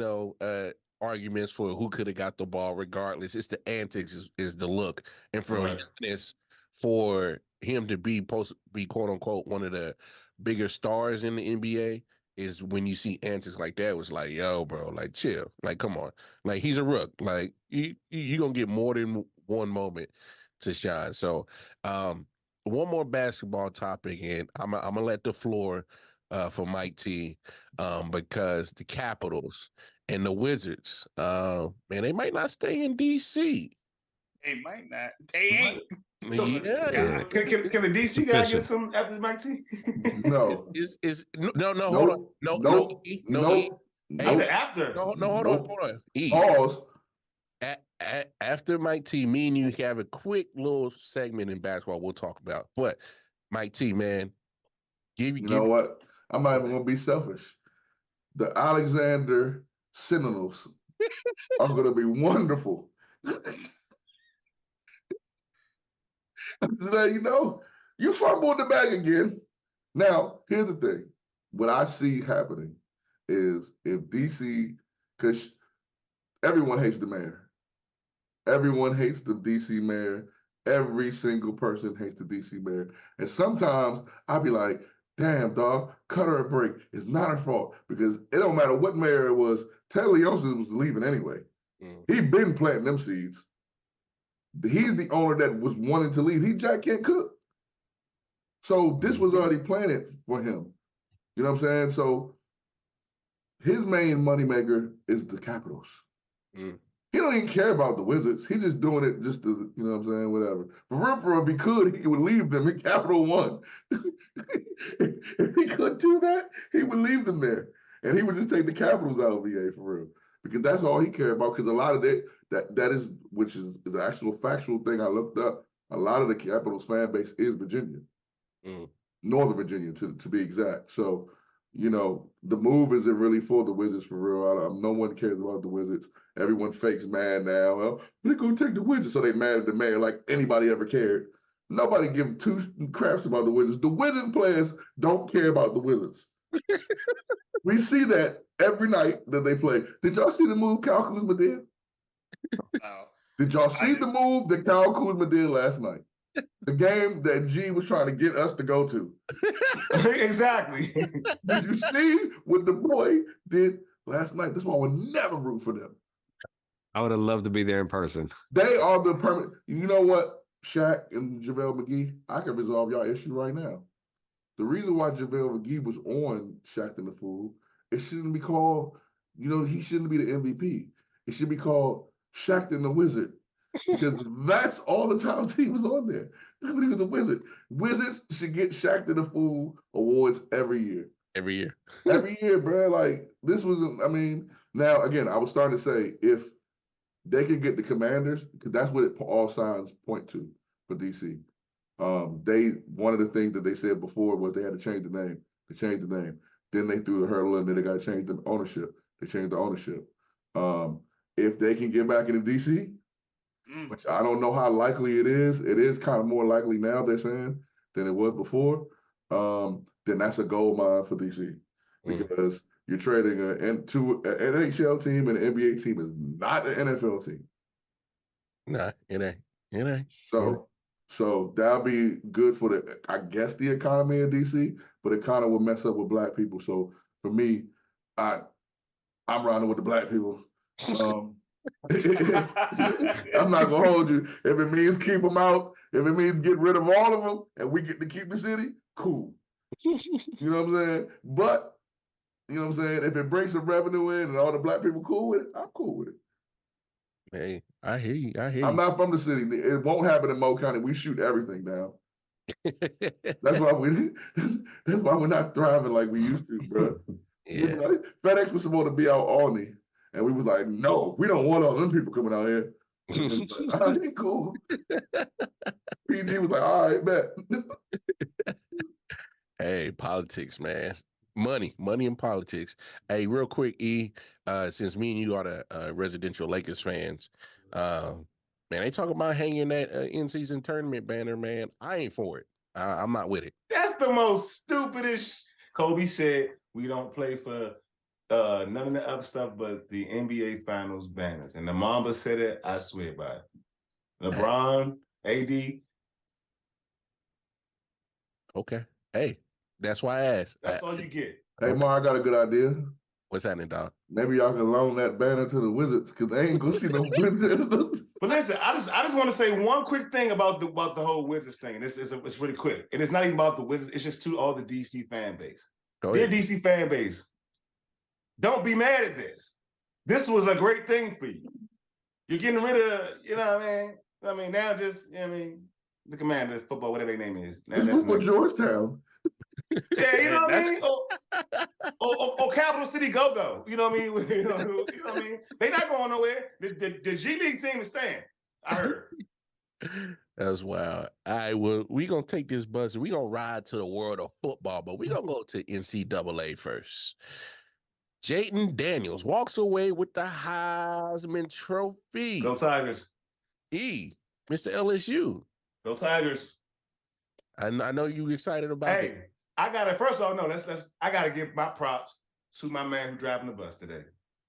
arguments for who could have got the ball regardless. It's the antics is the look. And for Giannis, for him to be quote unquote one of the bigger stars in the NBA is when you see antics like that. It was like, yo, bro, like chill. Like, come on. Like he's a rook. Like you gonna get more than one moment to shine. So one more basketball topic, and I'm gonna let the floor for Mike T because the Capitals and the Wizards, man, they might not stay in DC. They might not. They ain't. So, Can the DC guy get some after Mike T? No. No, hold on. No. I said after. No, hold on. Pause. After Mike T, me and you have a quick little segment in basketball we'll talk about. But Mike T, man, you know what? I'm not even gonna be selfish. The Alexander Sentinels are gonna be wonderful. You fumbled the bag again. Now, here's the thing. What I see happening is if DC, because everyone hates the mayor. Everyone hates the DC mayor. Every single person hates the DC mayor. And sometimes I'll be like, damn, dog, cut her a break. It's not her fault because it don't matter what mayor it was. Ted Leonsis was leaving anyway. He'd been planting them seeds. He's the owner that was wanting to leave. Jack can't cook. So this was already planted for him. You know what I'm saying? So his main moneymaker is the Capitals. He don't even care about the Wizards. He's just doing it just to, you know what I'm saying, whatever. For real, if he could, he would leave them in Capital One. If he could do that, he would leave them there. And he would just take the Capitals out of VA for real. Because that's all he cared about. Because a lot of that is, which is the actual factual thing I looked up, a lot of the Capitals fan base is Virginia. Northern Virginia, to be exact. So, the move isn't really for the Wizards for real. No one cares about the Wizards. Everyone fakes mad now. Well, they're going to take the Wizards. So they mad at the mayor like anybody ever cared. Nobody give two craps about the Wizards. The Wizards players don't care about the Wizards. We see that every night that they play. Did y'all see the move Kyle Kuzma did? Did y'all see the move that Kyle Kuzma did last night? The game that G was trying to get us to go to. Exactly. Did you see what the boy did last night? That's why I would never root for them. I would have loved to be there in person. They are the permanent. You know what, Shaq and JaVale McGee? I can resolve y'all issue right now. The reason why JaVale McGee was on Shaq and the Fool, it shouldn't be called, he shouldn't be the MVP. It should be called Shaq and the Wizard. Because that's all the times he was on there. That's when he was a wizard. Wizards should get Shaq and the Fool awards every year. Every year. Every year, bro. Like, this wasn't, now, again, I was starting to say, if they could get the Commanders, because that's what all signs point to for DC. One of the things that they said before was they had to change the name. They changed the name. Then they threw the hurdle in, then they got to change the ownership. They changed the ownership. If they can get back into DC, which I don't know how likely it is kind of more likely now, they're saying, than it was before, then that's a gold mine for DC. Because you're trading an NHL team and an NBA team is not an NFL team. Nah, it ain't. So that'll be good for the economy of DC, but it kind of will mess up with black people. So for me, I'm riding with the black people. I'm not gonna hold you. If it means keep them out, if it means get rid of all of them, and we get to keep the city, cool. You know what I'm saying? But you know what I'm saying? If it brings some revenue in and all the black people cool with it, I'm cool with it. Hey, I hear you. I'm not from the city. It won't happen in Mo County. We shoot everything down. That's why we're not thriving like we used to, bro. Yeah. FedEx was supposed to be out Albany. And we was like, no, we don't want all them people coming out here. Like, all right, cool. PG was like, all right, bet. Hey, politics, man. Money and politics. Hey, real quick, E, since me and you are the residential Lakers fans, man, they talking about hanging that in-season tournament banner, man. I ain't for it. I'm not with it. That's the most stupidest. Kobe said we don't play for none of the other stuff but the NBA Finals banners. And the Mamba said it, I swear by it. LeBron, AD. Okay. Hey, that's why I asked. That's all you get. Hey, Mar, I got a good idea. What's happening, dog? Maybe y'all can loan that banner to the Wizards because they ain't gonna see no Wizards. But listen, I just want to say one quick thing about the whole Wizards thing. And it's really quick. And it's not even about the Wizards. It's just to all the DC fan base. Dear DC fan base, don't be mad at this. This was a great thing for you. You're getting rid of, now just, the Commanders, football, whatever their name is. Now, it's for Georgetown. Yeah, you know what I mean? Or Capital City Go-Go. You know what I mean? You know what I mean? They not going nowhere. The G League team is staying. I heard. That's wild. All right, well, we're going to take this buzz and we're going to ride to the world of football, but we're going to go to NCAA first. Jaden Daniels walks away with the Heisman Trophy. Go Tigers. E, Mr. LSU. Go Tigers. I know you excited about it. Hey, I got to, first of all, no, I got to give my props to my man who's driving the bus today.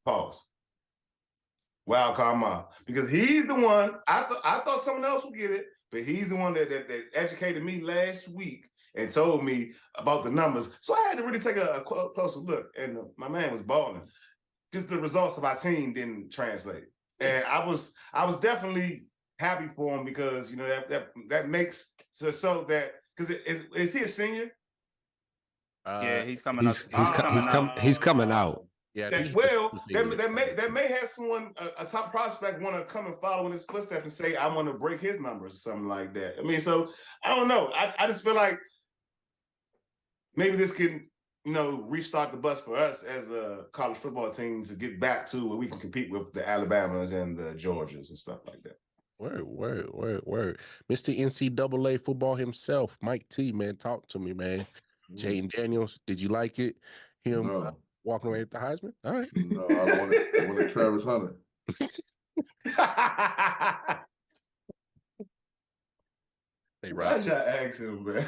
Pause. Wild card mom. Because he's the one, I thought someone else would get it, but he's the one that educated me last week and told me about the numbers. So I had to really take a closer look, and my man was balling. Just the results of our team didn't translate. And I was definitely happy for him because, that makes so that, because is he a senior? Yeah, he's coming up. He's coming out. Yeah, that may have someone, a top prospect, want to come and follow in his footsteps and say, I want to break his numbers or something like that. I mean, so I don't know. I just feel like maybe this can, restart the bus for us as a college football team to get back to where we can compete with the Alabamas and the Georgias and stuff like that. Word. Mr. NCAA football himself, Mike T, man, talk to me, man. Jaden Daniels, did you like it? Him walking away at the Heisman? All right. No, I don't want it. I want it Travis Hunter. Hey, Why'd Rob. y'all ask him, man?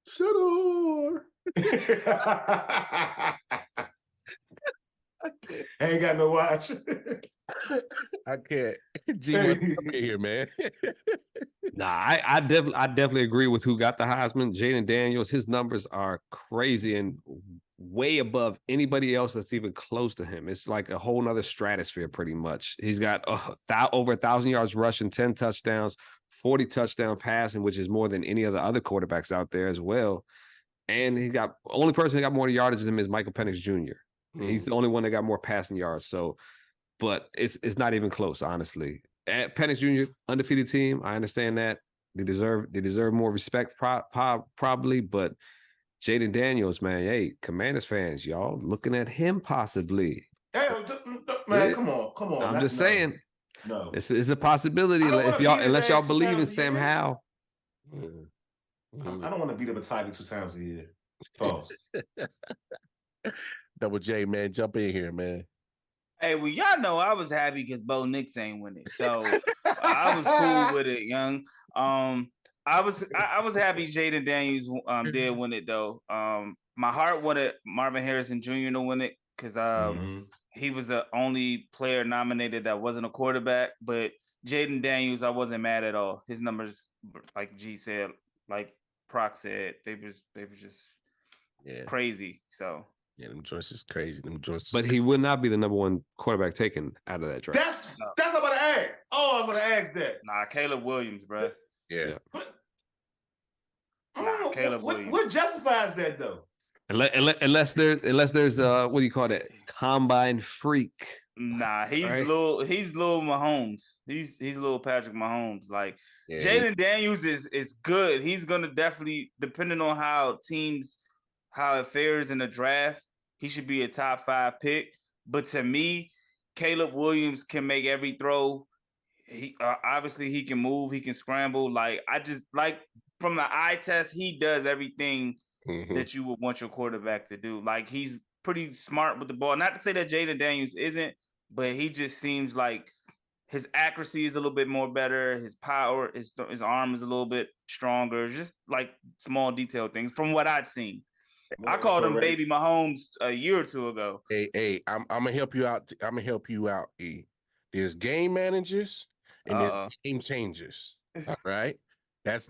Shador. I ain't got no watch. I can't. G Money up in here, man. Nah, I definitely agree with who got the Heisman. Jaden Daniels, his numbers are crazy and way above anybody else that's even close to him. It's like a whole nother stratosphere, pretty much. He's got over 1,000 yards rushing, 10 touchdowns, 40 touchdown passing, which is more than any of the other quarterbacks out there as well. And he got only person that got more yardage than him is Michael Penix Jr. He's the only one that got more passing yards. So, but it's not even close, honestly. At Penix Jr. undefeated team, I understand that they deserve more respect, probably. But Jaden Daniels, man, hey, Commanders fans, y'all looking at him possibly. Hey, man, come on. I'm just saying, no, it's a possibility if y'all, beat his unless y'all ass 2 believe in times a Sam year. Howell. I don't want to beat up a Tiger 2 times a year. Pause. Double J, man, jump in here, man. Hey, well, y'all know I was happy because Bo Nix ain't win it, so I was cool with it, young. I was happy Jaden Daniels did win it though. My heart wanted Marvin Harrison Jr. to win it because he was the only player nominated that wasn't a quarterback. But Jaden Daniels, I wasn't mad at all. His numbers, like G said, like Proc said, they was just crazy. So. Yeah, them choices crazy. But he would not be the number one quarterback taken out of that draft. That's what I'm about to ask. Oh, I was about to ask that. Nah, Caleb Williams, bro. Yeah. Nah, Caleb Williams. What justifies that though? Unless there's what do you call that? Combine freak. Nah, he's right? little Mahomes. He's little Patrick Mahomes. Like Jaden Daniels is good. He's gonna definitely, depending on how it fares in the draft, he should be a top 5 pick. But to me, Caleb Williams can make every throw. He obviously he can move, he can scramble. Like I just like from the eye test, he does everything that you would want your quarterback to do. Like he's pretty smart with the ball. Not to say that Jaden Daniels isn't, but he just seems like his accuracy is a little bit more better. His power, his arm is a little bit stronger. Just like small detail things from what I've seen. I called him Baby Mahomes a year or 2 ago. Hey, I'm gonna help you out. I'm gonna help you out. E. There's game managers and there's game changers. All right, that's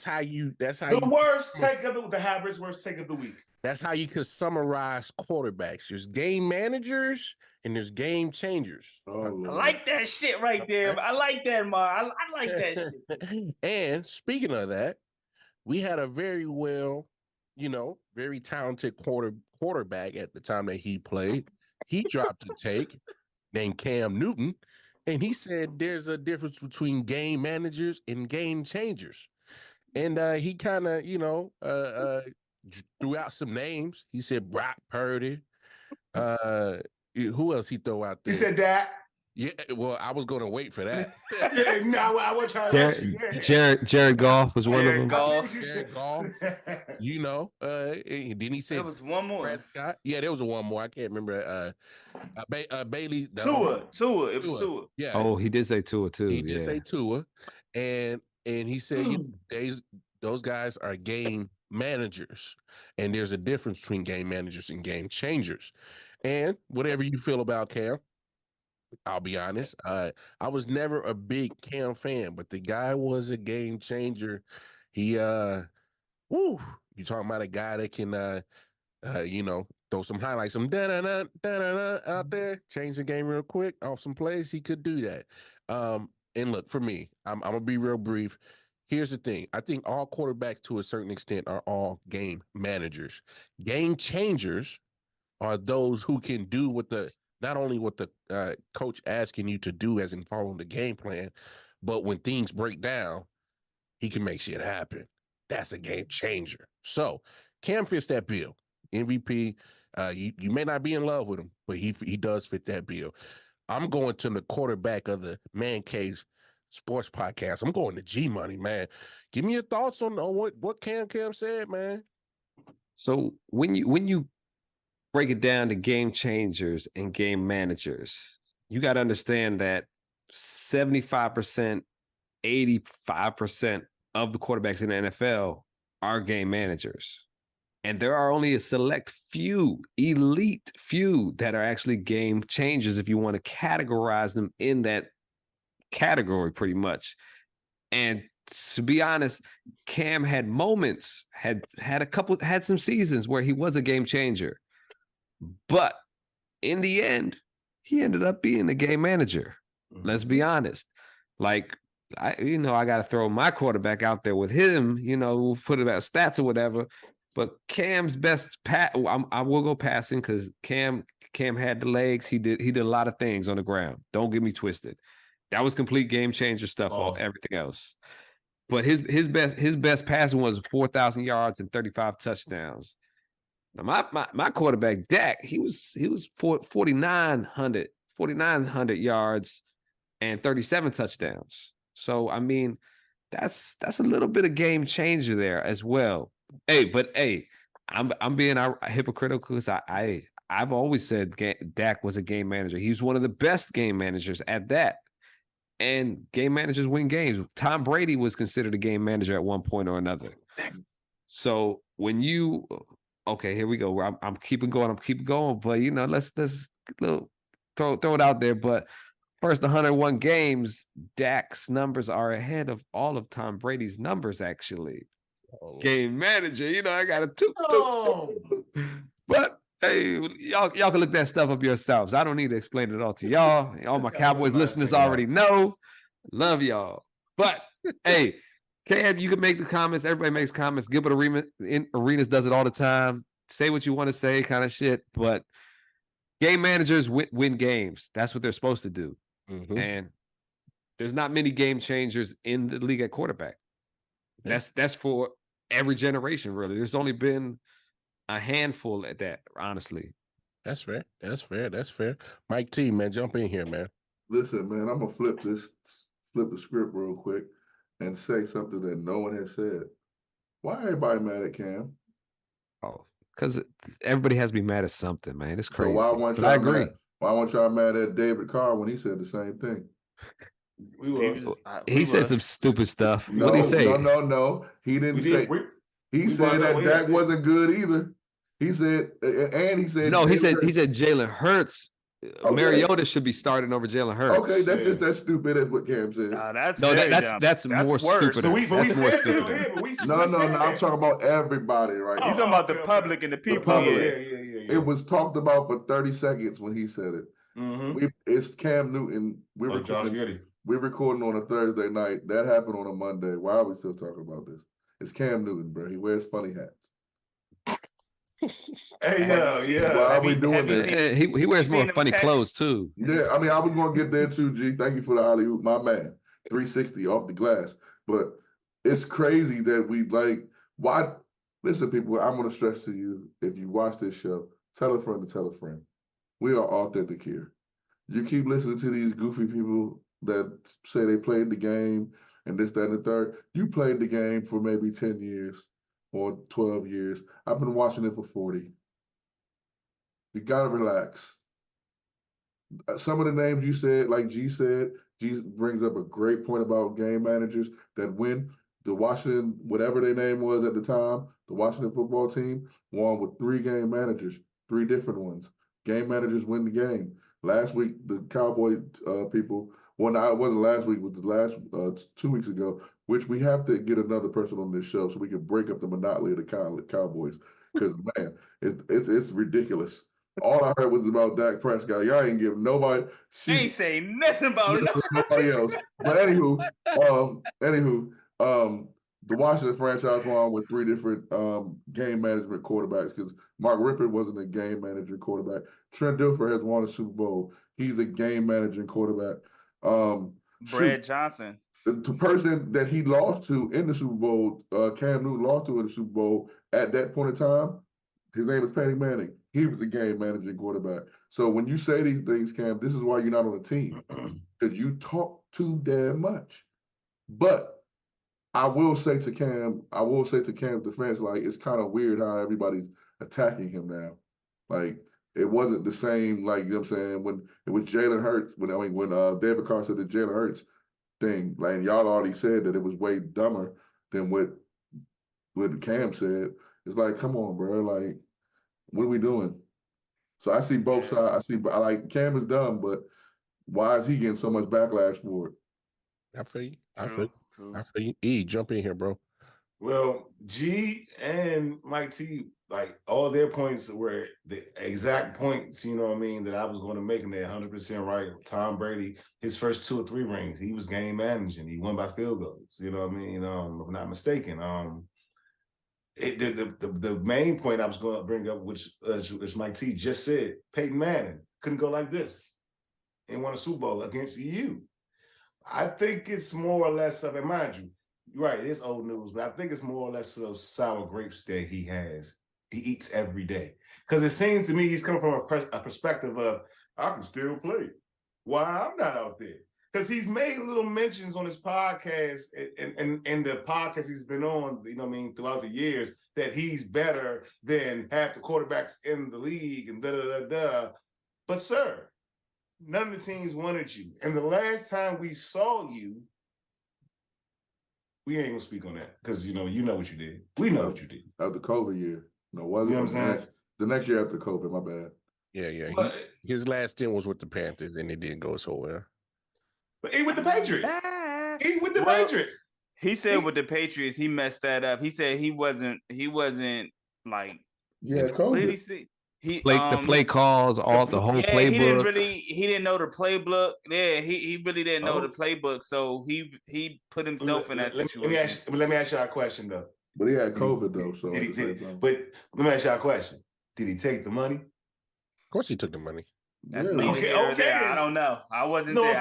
how you. The worst take of the hybrids. Worst take of the week. That's how you can summarize quarterbacks. There's game managers and there's game changers. Oh, I like that shit right there. I like that, Ma. I like that shit. And speaking of that, we had a very talented quarterback at the time that he played. He dropped a take named Cam Newton, and he said there's a difference between game managers and game changers. And he kind of, threw out some names. He said Brock Purdy. Who else he throw out there? He said that. Yeah, well, I was going to wait for that. No, I was trying to. Jared Goff was one of them. Jared Goff. Didn't he say There was one more. Prescott? Yeah, there was one more. I can't remember. Bailey. Tua. It was Tua. Yeah. Oh, he did say Tua too. He did say Tua, and he said those guys are game managers, and there's a difference between game managers and game changers. And whatever you feel about Cam, I'll be honest. I was never a big Cam fan, but the guy was a game changer. He you talking about a guy that can throw some highlights, some da-da-da out there, change the game real quick off some plays. He could do that. And look, for me, I'm gonna be real brief. Here's the thing. I think all quarterbacks to a certain extent are all game managers. Game changers are those who can do not only what the coach asking you to do as in following the game plan, but when things break down, he can make shit happen. That's a game changer. So Cam fits that bill. MVP, you may not be in love with him, but he does fit that bill. I'm going to the quarterback of the Man Cave Sports Podcast. I'm going to G Money, man. Give me your thoughts on what Cam said, man. So when you break it down to game changers and game managers, you got to understand that 75% 85% of the quarterbacks in the NFL are game managers. And there are only a select few, elite few, that are actually game changers if you want to categorize them in that category pretty much. And to be honest, Cam had moments, had some seasons where he was a game changer. But in the end, he ended up being a game manager. Let's be honest. Like, I got to throw my quarterback out there with him, we'll put it at stats or whatever. But Cam's best I will go passing because Cam had the legs. He did a lot of things on the ground. Don't get me twisted. That was complete game changer stuff on everything else. But his best passing was 4,000 yards and 35 touchdowns. Now my quarterback Dak, he was 4,900 yards and 37 touchdowns. So I mean, that's a little bit of game changer there as well. I'm being hypocritical because I've always said Dak was a game manager. He's one of the best game managers at that. And game managers win games. Tom Brady was considered a game manager at one point or another. So when here we go. I'm keeping going. But let's throw it out there. But first 101 games, Dak's numbers are ahead of all of Tom Brady's numbers. Actually, game manager. I got a two. But hey, y'all can look that stuff up yourselves. I don't need to explain it all to y'all. All my Cowboys listeners already know. Love y'all. But hey, Cam, you can make the comments. Everybody makes comments. Gilbert Arenas does it all the time. Say what you want to say, kind of shit. But game managers win games. That's what they're supposed to do. Mm-hmm. And there's not many game changers in the league at quarterback. That's for every generation, really. There's only been a handful at that, honestly. That's fair. Mike T, man, jump in here, man. Listen, man, I'm gonna flip the script real quick and say something that no one has said. Why everybody mad at Cam? Oh, because everybody has to be mad at something, man. It's crazy. So I agree. Why weren't y'all mad at David Carr when he said the same thing? He said some stupid stuff. What did he say? No. He didn't say. He said that Dak wasn't good either. He said, and he said. No, he said Jalen Hurts. Okay. Mariota should be starting over Jalen Hurts. Okay, that's just that stupid. That's what Cam said. That's more worse. stupid. No. I'm talking about everybody, right? He's talking about the public and the people. Yeah. It was talked about for 30 seconds when he said it. Mm-hmm. It's Cam Newton. We're recording on a Thursday night. That happened on a Monday. Why are we still talking about this? It's Cam Newton, bro. He wears funny hats. Yeah. Why are we doing this? He wears more funny clothes too. Yeah, I mean, I was going to get there too, G. Thank you for the alley-oop, my man. 360 off the glass. But it's crazy that we why? Listen, people, I'm going to stress to you, if you watch this show, tell a friend to tell a friend. We are authentic here. You keep listening to these goofy people that say they played the game and this, that, and the third. You played the game for maybe 10 years. Or 12 years. I've been watching it for 40. You gotta relax. Some of the names you said, like G said, G brings up a great point about game managers that win. The Washington, whatever their name was at the time, the Washington football team won with 3 game managers, 3 different ones. Game managers win the game. Last week, the Cowboy people, well, no, it wasn't last week, it was the last 2 weeks ago, which we have to get another person on this show so we can break up the monopoly of the Cowboys. Because, man, it's ridiculous. All I heard was about Dak Prescott. Y'all ain't giving nobody. Ain't saying nothing about nobody else. But anywho, the Washington franchise won with 3 different game management quarterbacks because Mark Rippon wasn't a game manager quarterback. Trent Dilfer has won a Super Bowl. He's a game managing quarterback. Brad Johnson. The person that he lost to in the Super Bowl, Cam Newton lost to in the Super Bowl at that point in time, his name is Peyton Manning. He was a game managing quarterback. So when you say these things, Cam, this is why you're not on the team, because you talk too damn much. But I will say to Cam's defense, like, it's kind of weird how everybody's attacking him now. Like, it wasn't the same, like, you know what I'm saying, when it was Jalen Hurts, when David Carr said that Jalen Hurts thing. Like y'all already said that it was way dumber than what Cam said. It's like, come on, bro. Like, what are we doing? So I see both sides. I like Cam is dumb, but why is he getting so much backlash for it? I feel you. True. I feel you. E, jump in here, bro. Well, G and Mike T, like all their points were the exact points, you know what I mean, that I was going to make, and they're 100% right. Tom Brady, his first 2 or 3 rings, he was game managing. He won by field goals, you know what I mean? If I'm not mistaken. The main point I was going to bring up, which Mike T just said, Peyton Manning couldn't go like this and won a Super Bowl against you. I think it's more or less of, and mind you, you're right, it is old news, but I think it's more or less of those sour grapes that he eats every day. Because it seems to me he's coming from a perspective of, I can still play. Why I'm not out there? Because he's made little mentions on his podcast and the podcast he's been on, you know what I mean, throughout the years, that he's better than half the quarterbacks in the league and da-da-da-da. But sir, none of the teams wanted you. And the last time we saw you, we ain't gonna speak on that because you know what you did. We know what you did. After COVID year. No, wasn't you know what I'm saying? The next year after COVID, my bad. Yeah. But, His last stint was with the Panthers, and it didn't go so well. But he with the Patriots. He with the Patriots. He said with the Patriots, he messed that up. He said he wasn't like. Yeah, What did he COVID. say? The play calls, the whole playbook. He didn't know the playbook. Yeah, he really didn't know the playbook. So he put himself in that situation. Let me ask y'all a question though. But he had COVID though, so but let me ask y'all a question. Did he take the money? Of course, he took the money. That's okay. I don't know. I wasn't there.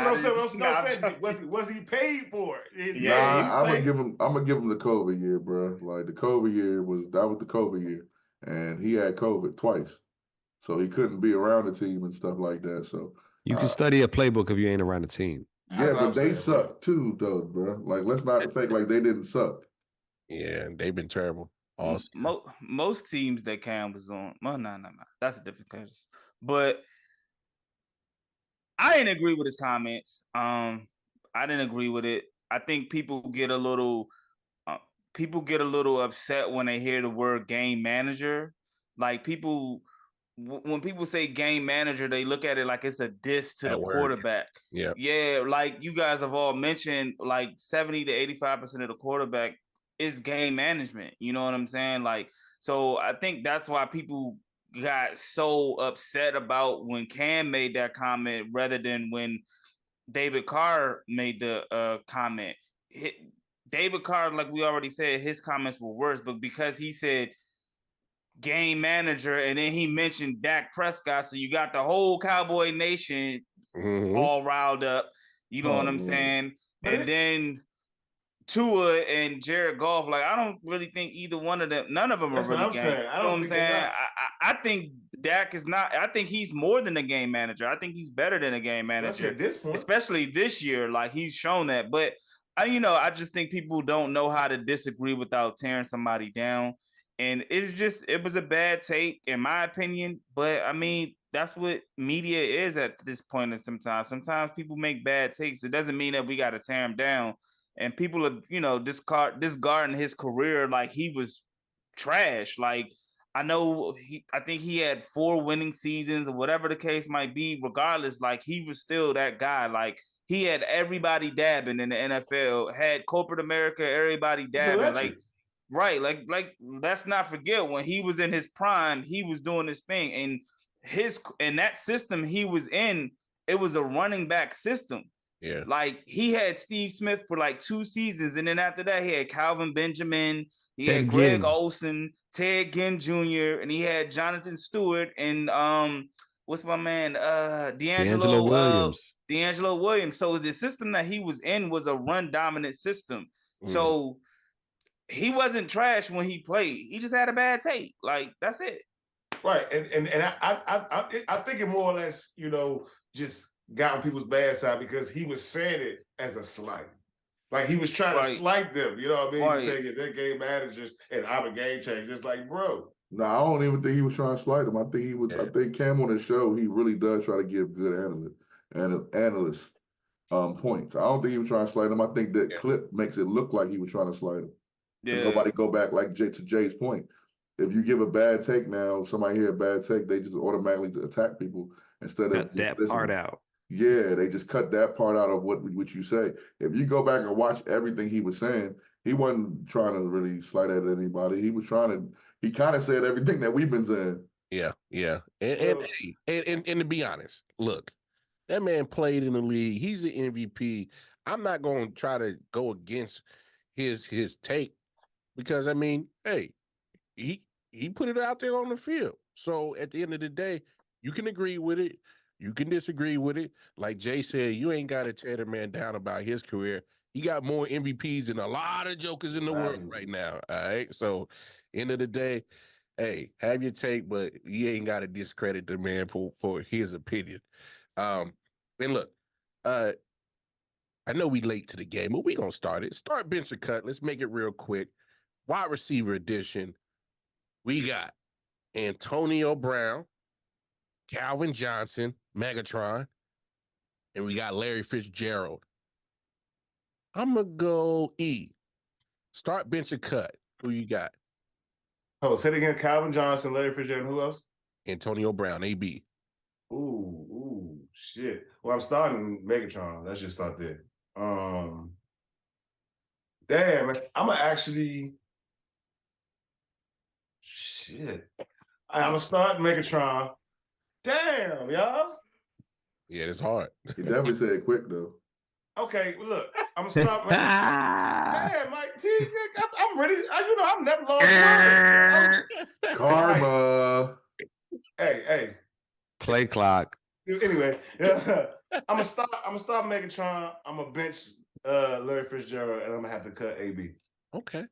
Was he paid for it? I'm gonna give him the COVID year, bro. Like the COVID year was the COVID year, and he had COVID twice, so he couldn't be around the team and stuff like that. So you can study a playbook if you ain't around the team. Yeah, but they suck too, though, bro. Like let's not fake like they didn't suck. Yeah, they've been terrible. Most teams that Cam was on. Well, no. That's a different case. But I didn't agree with his comments. I didn't agree with it. I think people get a little upset when they hear the word game manager. Like when people say game manager, they look at it like it's a diss to the quarterback. Yeah. Like you guys have all mentioned, like 70 to 85% of the quarterback is game management. You know what I'm saying? Like, so I think that's why people got so upset about when Cam made that comment rather than when David Carr made the comment. David Carr, like we already said, his comments were worse, but because he said game manager and then he mentioned Dak Prescott, so you got the whole Cowboy Nation all riled up. You know what I'm saying? And then Tua and Jared Goff, like I don't really think either one of them, none of them are really game. You know what I'm saying? I think Dak is not. I think he's more than a game manager. I think he's better than a game manager at this point, especially this year. Like he's shown that. But I just think people don't know how to disagree without tearing somebody down. And it was a bad take, in my opinion. But I mean, that's what media is at this point. And sometimes people make bad takes. It doesn't mean that we got to tear them down. And people are, discarding his career like he was trash. Like I think he had 4 winning seasons or whatever the case might be. Regardless, like he was still that guy. Like he had everybody dabbing in the NFL. Had corporate America, everybody dabbing. Like right, like let's not forget when he was in his prime, he was doing this thing. And that system he was in, it was a running back system. Yeah, like he had Steve Smith for like 2 seasons, and then after that he had Calvin Benjamin, he had Greg Olsen, Ted Ginn Jr., and he had Jonathan Stewart and what's my man D'Angelo Williams. D'Angelo Williams. So the system that he was in was a run dominant system. So he wasn't trash when he played. He just had a bad take. Like that's it. Right, and I think it more or less just got on people's bad side because he was saying it as a slight. Like he was trying to slight them, you know what I mean? He's saying they're game managers and I'm a game changer. It's like, bro. No, I don't even think he was trying to slight them. I think I think Cam on the show, he really does try to give good analysts. points. I don't think he was trying to slide him. I think that clip makes it look like he was trying to slide him. Yeah. Nobody go back to Jay's point. If you give a bad take now, somebody hear a bad take, they just automatically attack people instead of Cut that part out. Yeah, they just cut that part out of what you say. If you go back and watch everything he was saying, he wasn't trying to really slide at anybody. He kind of said everything that we've been saying. Yeah. And to be honest, look, that man played in the league. He's an MVP. I'm not going to try to go against his take because, I mean, hey, he put it out there on the field. So at the end of the day, you can agree with it. You can disagree with it. Like Jay said, you ain't got to tear the man down about his career. He got more MVPs than a lot of jokers in the world right now. All right. So end of the day, hey, have your take, but you ain't got to discredit the man for his opinion. And look, I know we late to the game, but we gonna start it. Start bench or cut. Let's make it real quick. Wide receiver edition. We got Antonio Brown, Calvin Johnson, Megatron, and we got Larry Fitzgerald. I'm gonna go E. Start bench or cut. Who you got? Oh, say it again. Calvin Johnson, Larry Fitzgerald, and who else? Antonio Brown, AB. Ooh, shit. Well, I'm starting Megatron. Let's just start there. Damn, man. I'm gonna actually. Shit. I'm gonna start Megatron. Damn, y'all. Yeah, it's hard. He definitely said it quick though. Okay, well, look, I'm gonna start. Damn, Mike T. I'm ready. I've never lost once. Karma. Hey. Play clock. Anyway, I'm gonna start Megatron. I'm gonna bench Larry Fitzgerald, and I'm gonna have to cut AB. Okay.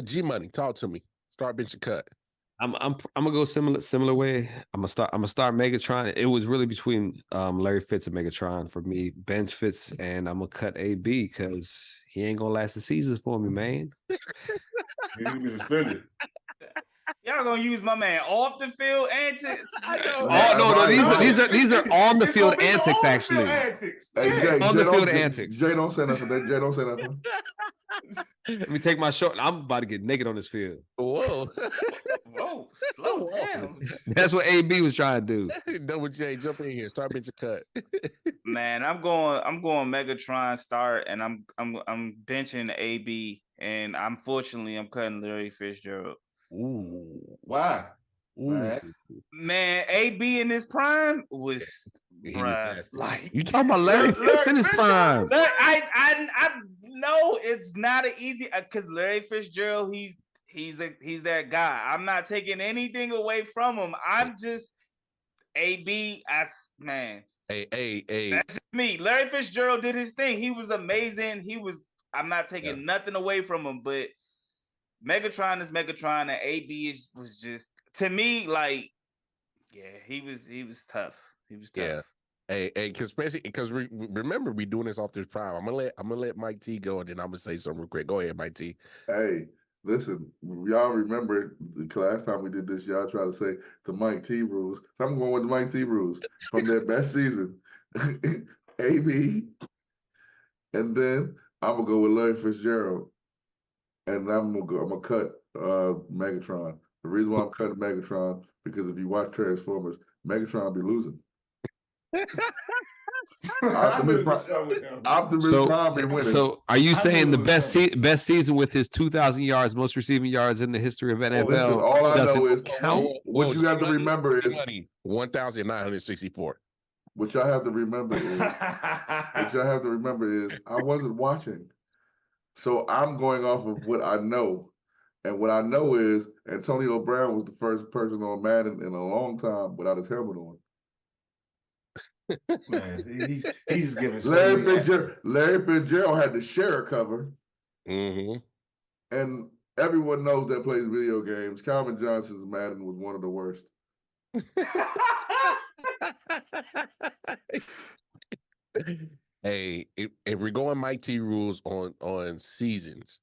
G Money, talk to me. Start bench or cut. I'm gonna go similar way. I'm gonna start Megatron. It was really between Larry Fitz and Megatron for me. Bench Fitz, and I'm gonna cut AB because he ain't gonna last the season for me, man. He was suspended. Y'all gonna use my man off the field antics? No, these are on the field antics, actually. On the field antics. Jay don't say nothing. Jay don't say nothing. Let me take my short. I'm about to get naked on this field. Whoa, slow down. That's what AB was trying to do. Double J, jump in here. Start bench or cut. Man, I'm going Megatron start, and I'm benching AB, and unfortunately I'm cutting Larry Fitzgerald. Ooh, why? Ooh. Man, AB in his prime was, bruh, like you talking about Larry Fitz in his prime. I know it's not an easy because Larry Fitzgerald, he's that guy. I'm not taking anything away from him. I'm just AB. Man. Hey. That's just me. Larry Fitzgerald did his thing. He was amazing. I'm not taking nothing away from him, but Megatron is Megatron, and AB was just, to me, like, he was tough. He was tough. Yeah. Hey, because remember we doing this off this prime. I'm gonna let Mike T go, and then I'm gonna say something real quick. Go ahead, Mike T. Hey, listen, y'all remember the last time we did this, y'all try to say the Mike T rules. So I'm going with the Mike T rules from their best season. AB, and then I'm gonna go with Larry Fitzgerald. And I'm gonna cut Megatron. The reason why I'm cutting Megatron, because if you watch Transformers, Megatron will be losing. Optimus Prime be winning. So are you saying the best season with his 2,000 yards, most receiving yards in the history of NFL? Listen, all I know is count? What you have to remember is 1,964. What y'all have to remember is I wasn't watching. So I'm going off of what I know. And what I know is Antonio Brown was the first person on Madden in a long time without his helmet on. Man, he's just giving Larry Fitzgerald had the share cover. Mm-hmm. And everyone knows that plays video games. Calvin Johnson's Madden was one of the worst. Hey, if we're going Mike T rules on seasons,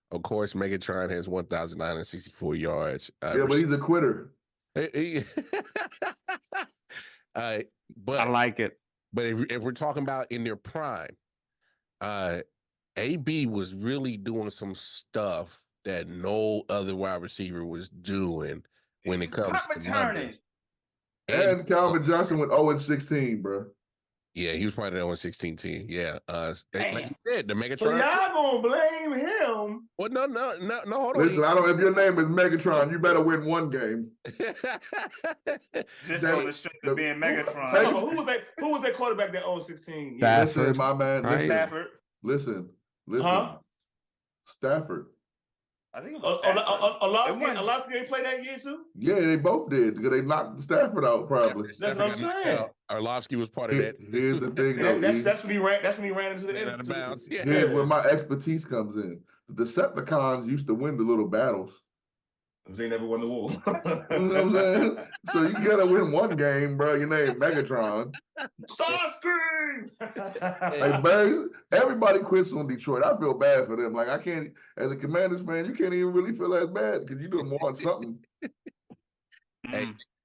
of course, Megatron has 1,964 yards. But he's a quitter. But I like it. But if we're talking about in their prime, AB was really doing some stuff that no other wide receiver was doing when it comes punt to numbers. returning. And Calvin Johnson went 0-16, bro. Yeah, he was part of that 116 team. Yeah. Like Damn. you said, the Megatron. So y'all gonna blame him? Well, no, hold Listen, on. if your name is Megatron, you better win one game. Just That- on the strength of being Megatron. Hey, Who was that quarterback that 0-16? Stafford, Listen, my man. right? Stafford. Listen. Huh? Stafford. I think it was Stafford. Alaska ain't played that year too? Yeah, they both did because they knocked Stafford out probably. That's what I'm saying. Arlovsky was part of that. Here's the thing, though. That's when he ran. That's when he ran into the Ran out of bounds. Yeah. Here's where my expertise comes in. The Decepticons used to win the little battles. They never won the war. You know what I'm saying? So you gotta win one game, bro. Your name Megatron. Starscream. Hey, Barry, everybody quits on Detroit. I feel bad for them. Like I can't, as a Commanders fan, you can't even really feel as bad because you doing more on something.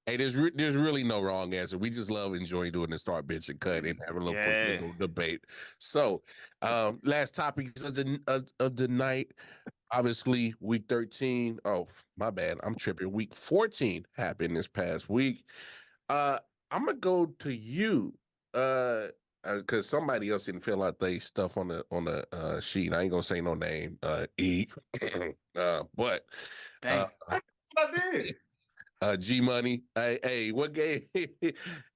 Hey, there's really no wrong answer. We just love enjoying doing the start, bench, and cut and having a little debate. So, last topic of the night. Obviously, week 13. Oh, my bad. I'm tripping. Week 14 happened this past week. I'm gonna go to you, because somebody else didn't fill out their stuff on the sheet. I ain't gonna say no name. E. But Dang. I did. G Money. Hey, what game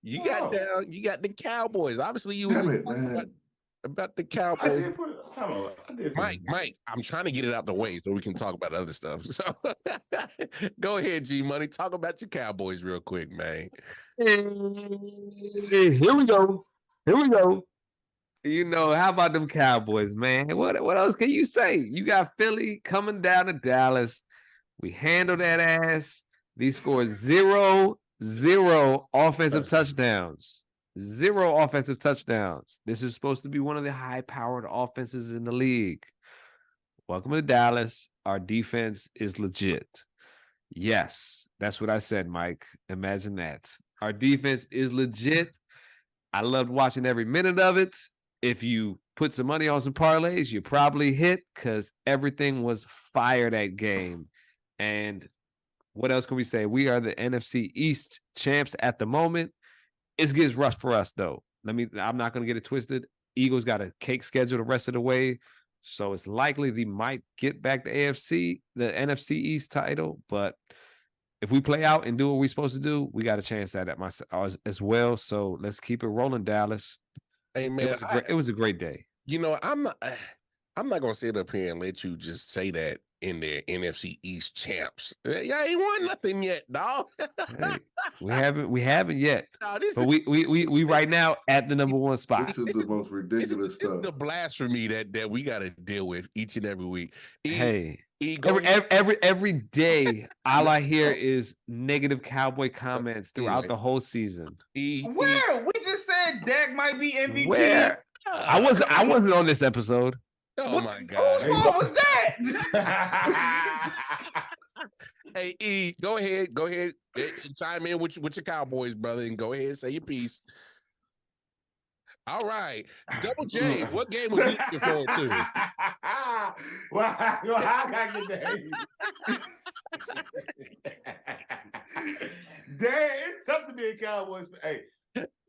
you got down? You got the Cowboys. Obviously, you was Damn it, man. about the I Cowboys. did put it. Time out. I did. Mike, I'm trying to get it out the way so we can talk about other stuff. So go ahead, G Money. Talk about your Cowboys real quick, man. Here we go. You know, how about them Cowboys, man? What else can you say? You got Philly coming down to Dallas. We handled that ass. These scored 0 offensive touchdowns. 0 offensive touchdowns. This is supposed to be one of the high-powered offenses in the league. Welcome to Dallas. Our defense is legit. Yes, that's what I said, Mike. Imagine that. Our defense is legit. I loved watching every minute of it. If you put some money on some parlays, you probably hit because everything was fire that game. And what else can we say? We are the NFC East champs at the moment. It gets rough for us, though. I'm not going to get it twisted. Eagles got a cake schedule the rest of the way. So it's likely they might get back the NFC East title. But if we play out and do what we're supposed to do, we got a chance at it as well. So let's keep it rolling, Dallas. Hey, man, it was a great day. You know, I'm not going to sit up here and let you just say that in their NFC East champs. Y'all ain't won nothing yet, dog. Hey, we haven't yet. No, but we right now at the number one spot. This is the most ridiculous This is stuff. the blasphemy that we got to deal with each and every week. Every day, all I hear is negative Cowboy comments throughout the whole season. Where? We just said Dak might be MVP. Where? I wasn't on this episode. Oh my God! Whose fault was that? Hey E, go ahead, chime in with your Cowboys, brother, and go ahead and say your piece. All right, Double J, what game was you looking forward to? Well, I gotta get that. Dang, it's tough to be a Cowboys. Hey,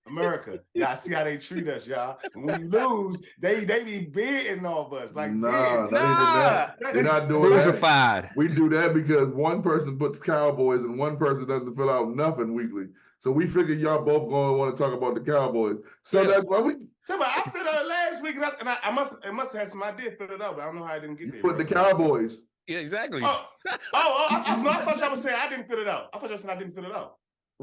America, y'all see how they treat us, y'all. When we lose, they be bidding off us. Like, They're not doing Crucified. that. We do that because one person puts Cowboys and one person doesn't fill out nothing weekly. So we figure y'all both going to want to talk about the Cowboys. So that's why we. I filled out last week, and I must have had some idea to fill it out, but I don't know how I didn't get there. Put the Cowboys. Yeah, exactly. I thought y'all was saying I didn't fill it out. I thought y'all said I didn't fill it out.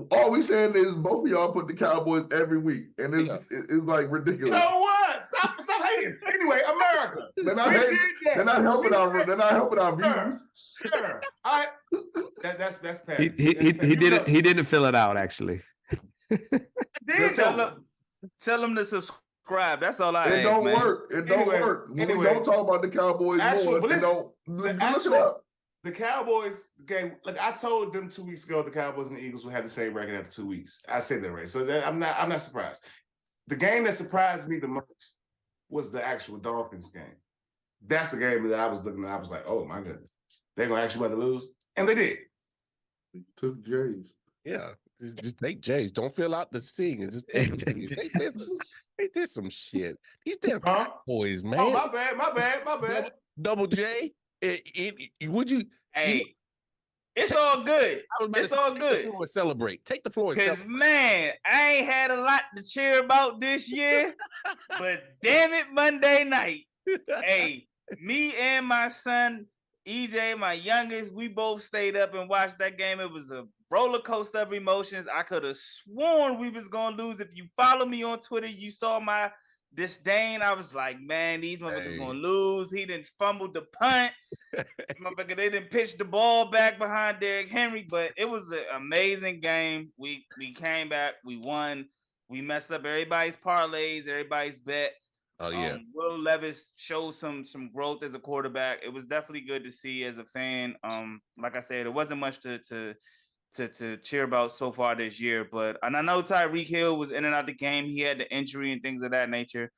All we saying is both of y'all put the Cowboys every week, and it's like ridiculous. You know what? Stop hating. Anyway, America. They're not hating. They're not helping our views. Sure. That's bad. He didn't fill it out actually. Tell them to subscribe. That's all I ask, It don't man. work. It don't work. When we don't talk about the Cowboys more, look it up. the Cowboys game, like I told them 2 weeks ago, the Cowboys and the Eagles would have the same record after 2 weeks. I said that right. So I'm not surprised. The game that surprised me the most was the actual Dolphins game. That's the game that I was looking at. I was like, oh my goodness. They're gonna actually about to lose. And they did. Took Jays. Yeah. Just take Jays. Don't fill out the thing. Just take Jays. They did some shit. These damn boys, man. Oh, my bad. Double J. Would you? Hey, it's all good. It's all good. Celebrate. Take the floor. Because, man, I ain't had a lot to cheer about this year, but damn it, Monday night. Hey, me and my son, EJ, my youngest, we both stayed up and watched that game. It was a roller coaster of emotions. I could have sworn we was going to lose. If you follow me on Twitter, you saw my disdain. I was like, man, these motherfuckers going to lose. He didn't fumble the punt. Motherfucker, they didn't pitch the ball back behind Derrick Henry, but it was an amazing game. We came back. We won. We messed up everybody's parlays, everybody's bets. Oh, yeah. Will Levis showed some growth as a quarterback. It was definitely good to see as a fan. Like I said, it wasn't much to cheer about so far this year, and I know Tyreek Hill was in and out the game. He had the injury and things of that nature,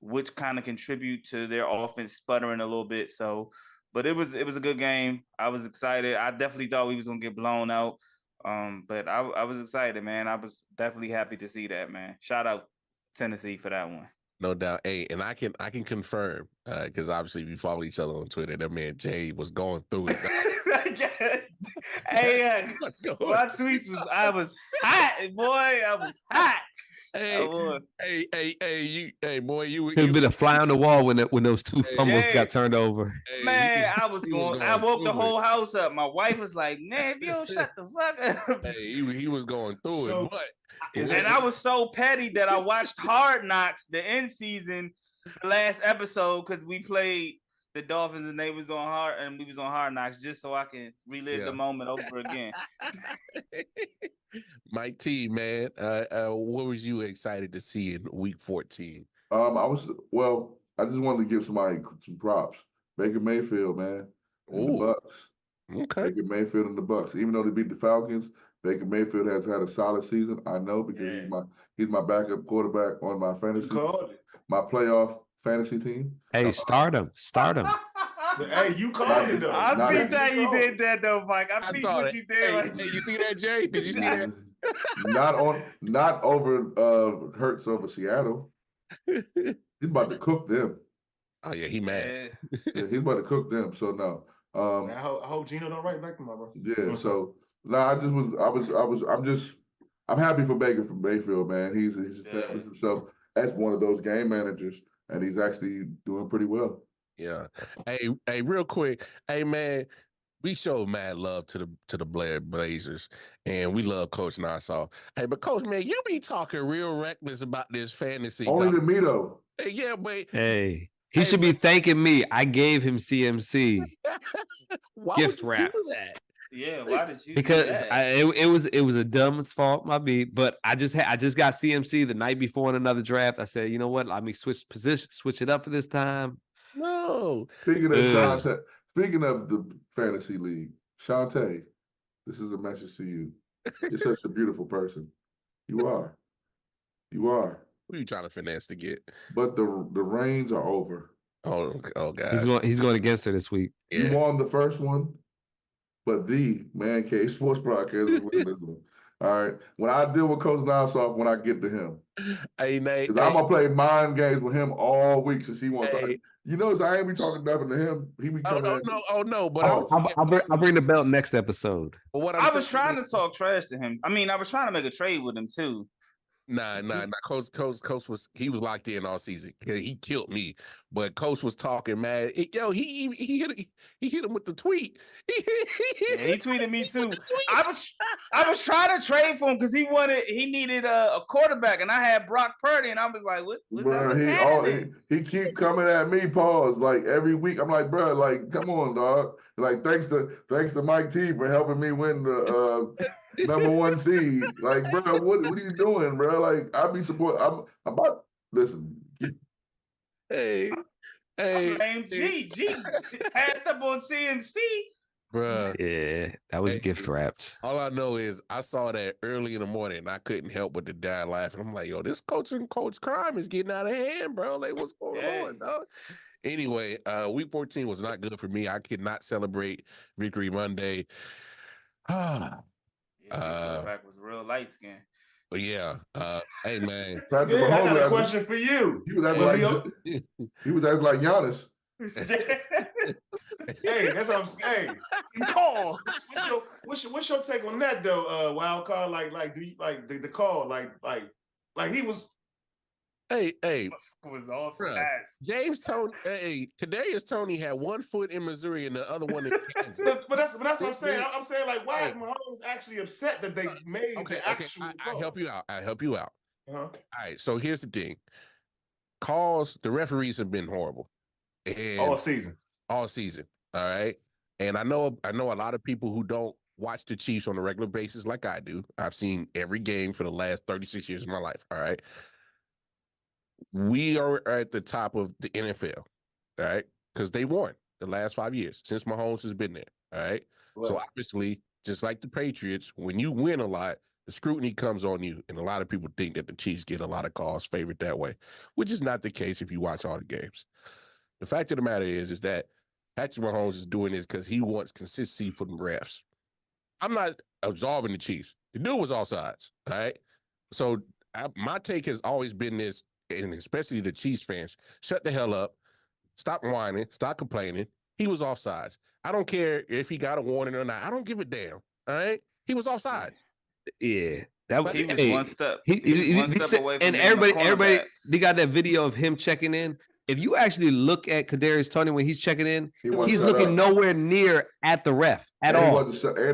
which kind of contribute to their offense sputtering a little bit. So, but it was a good game. I was excited. I definitely thought we was gonna get blown out. But I was excited, man. I was definitely happy to see that, man. Shout out Tennessee for that one. No doubt. Hey, and I can confirm, because obviously we follow each other on Twitter. That man Jay was going through it. Hey, my tweets I was hot, boy. I was hot. Hey, boy, you It been a fly on the wall when those two fumbles got turned over. Man, I woke the whole house up. My wife was like, "Man, if you don't shut the fuck up." Hey, he was going through it, but and I was so petty that I watched Hard Knocks, the end season, the last episode, because we played the Dolphins and we was on Hard Knocks, just so I can relive the moment over again. Mike T, man, what was you excited to see in Week 14? I just wanted to give somebody some props. Baker Mayfield, man, and the Bucks. Okay. Baker Mayfield and the Bucks. Even though they beat the Falcons, Baker Mayfield has had a solid season. I know because he's my backup quarterback on my my playoff fantasy team. Hey, start him. Hey, you called it though. I think that you did that though, Mike. I think what you did. Hey, you see that, Jay? Did you see that? Not over Hurts over Seattle. He's about to cook them. Oh yeah, he mad. Yeah, he's about to cook them. So no. I hope Gino don't write back to my bro. Yeah. So I'm happy for Baker Mayfield, man. He's established himself as one of those game managers, and he's actually doing pretty well. Yeah. Hey, real quick. Hey, man, we show mad love to the Blair Blazers, and we love Coach Nassau. Hey, but Coach, man, you be talking real reckless about this fantasy. Only to me, though. Hey, yeah, but hey, he should be thanking me. I gave him CMC gift wraps. Yeah, why did you? Because do that? it was a dumb's fault, my beat. But I just got CMC the night before in another draft. I said, you know what? Let me switch it up for this time. No. Speaking of the fantasy league, Shantae, this is a message to you. You're such a beautiful person. You are. Who are you trying to finesse to get? But the reigns are over. Oh God. He's going against her this week. Yeah. You won the first one, but the Man Cave Sports Broadcast is winning this one. All right. When I deal with Coach Nassau, when I get to him, hey Nate, I'm gonna play mind games with him all week since he wants. You notice I ain't be talking nothing to him. He be coming. No. But I'll bring the belt next episode. But what I was trying to talk trash to him. I mean, I was trying to make a trade with him too. Nah. Coach was locked in all season. He killed me. But Coach was talking, man. He hit him with the tweet. He tweeted me too. I was trying to trade for him because he needed a quarterback, and I had Brock Purdy, and I was like, what's happening? He keep coming at me, pause, like every week. I'm like, bro, like, come on, dog. Like, thanks to Mike T for helping me win the number one seed. Like, bro, what are you doing, bro? Like, I be supporting. I'm about listen. Hey, Hey, blame G. G passed up on CMC. bruh. Yeah, that was Hey, gift wrapped. All I know is I saw that early in the morning and I couldn't help but to die laughing. I'm like, yo, this coach crime is getting out of hand, bro. Like, what's going on, dog? Anyway, week 14 was not good for me. I could not celebrate Victory Monday. Your quarterback was real light skinned. But yeah, hey man, Patrick I got a Mahomes, question for you. he was acting Was like Giannis. Hey, that's what I'm saying. Call. What's your take on that though? Wild card, do you like the call, like he was hey, Was offside. bruh, James Tony. Hey, Tony had 1 foot in Missouri and the other one in Kansas. but that's what I'm saying. I'm saying, like, why is Mahomes actually upset that they made the actual call? I help you out. Uh-huh. All right, so here's the thing. Calls, the referees have been horrible. And All season. All season. All right. And I know a lot of people who don't watch the Chiefs on a regular basis like I do. I've seen every game for the last 36 years of my life. All right. We are at the top of the NFL. All right. Because they won the last 5 years since Mahomes has been there. All right. Right. So obviously, just like the Patriots, when you win a lot, the scrutiny comes on you. And a lot of people think that the Chiefs get a lot of calls favored that way, which is not the case if you watch all the games. The fact of the matter is that Patrick Mahomes is doing this because he wants consistency for the refs. I'm not absolving the Chiefs. The dude was offsides, all right? So my take has always been this, and especially the Chiefs fans, shut the hell up, stop whining, stop complaining. He was offsides. I don't care if he got a warning or not. I don't give a damn, all right? He was offsides. Yeah. That was, He was hey, one step. He One step said- away from and being a everybody, cornerback. they got that video of him checking in. If you actually look at Kadarius Toney when he's checking in, he's looking nowhere near at the ref at all. He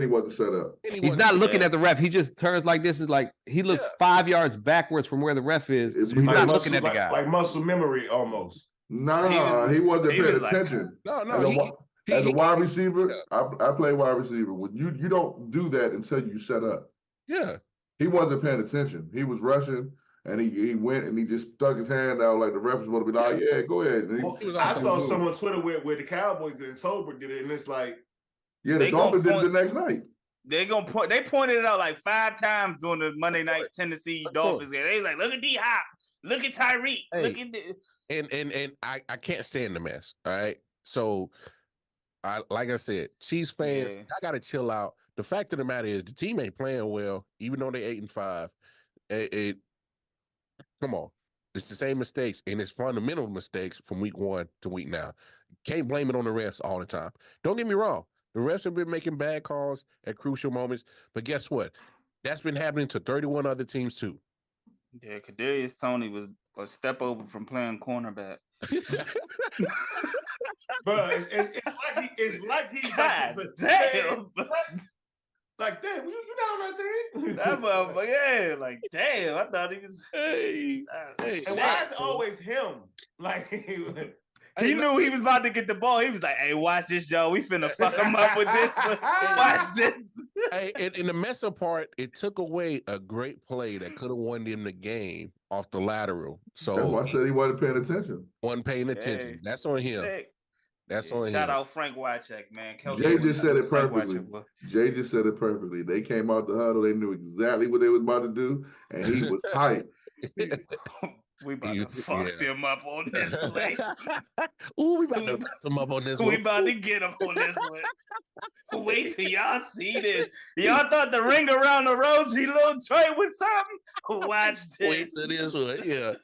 wasn't set up. He's not looking at the ref. He just turns like this. Is like he looks 5 yards backwards from where the ref is. So he's not looking at the guy. Like muscle memory almost. Nah, he wasn't paying attention. No. As a wide receiver, I play wide receiver. When you don't do that until you set up. Yeah. He wasn't paying attention. He was rushing. And he went and he just stuck his hand out like the refs would be like, yeah, go ahead. I saw someone on Twitter where the Cowboys and Tolbert did it, and it's like, yeah, the Dolphins did it the next night. They pointed it out like 5 times during the Monday night Tennessee Dolphins game. They like, look at D Hop, look at Tyreek, look at the and I can't stand the mess. All right, so like I said, Chiefs fans, I gotta chill out. The fact of the matter is, the team ain't playing well, even though they 8-5. Come on. It's the same mistakes, and it's fundamental mistakes from week 1 to week now. Can't blame it on the refs all the time. Don't get me wrong. The refs have been making bad calls at crucial moments, but guess what? That's been happening to 31 other teams too. Yeah, Kadarius Toney was a step over from playing cornerback. Bro, it's like he God damn. Like, damn, you down on that team? That motherfucker, yeah, like, damn, I thought he was. And why is it always him? Like, he knew he was about to get the ball. He was like, hey, watch this, y'all. We finna fuck him up with this one. Watch this. Hey, in the mess up part, it took away a great play that could have won them the game off the lateral. So that's why I said he wasn't paying attention. Wasn't paying attention. Hey. That's on him. Hey. That's on him. Shout out Frank Wycheck, man. Jay just said it perfectly. They came out the huddle. They knew exactly what they was about to do, and he was hyped. We about to fuck them up on this play. Ooh, we about to mess them up on this one. We about to get them on this one. Wait till y'all see this. Y'all thought the ring around the rosy little Troy was something? Watch this. Wait till this one. Yeah.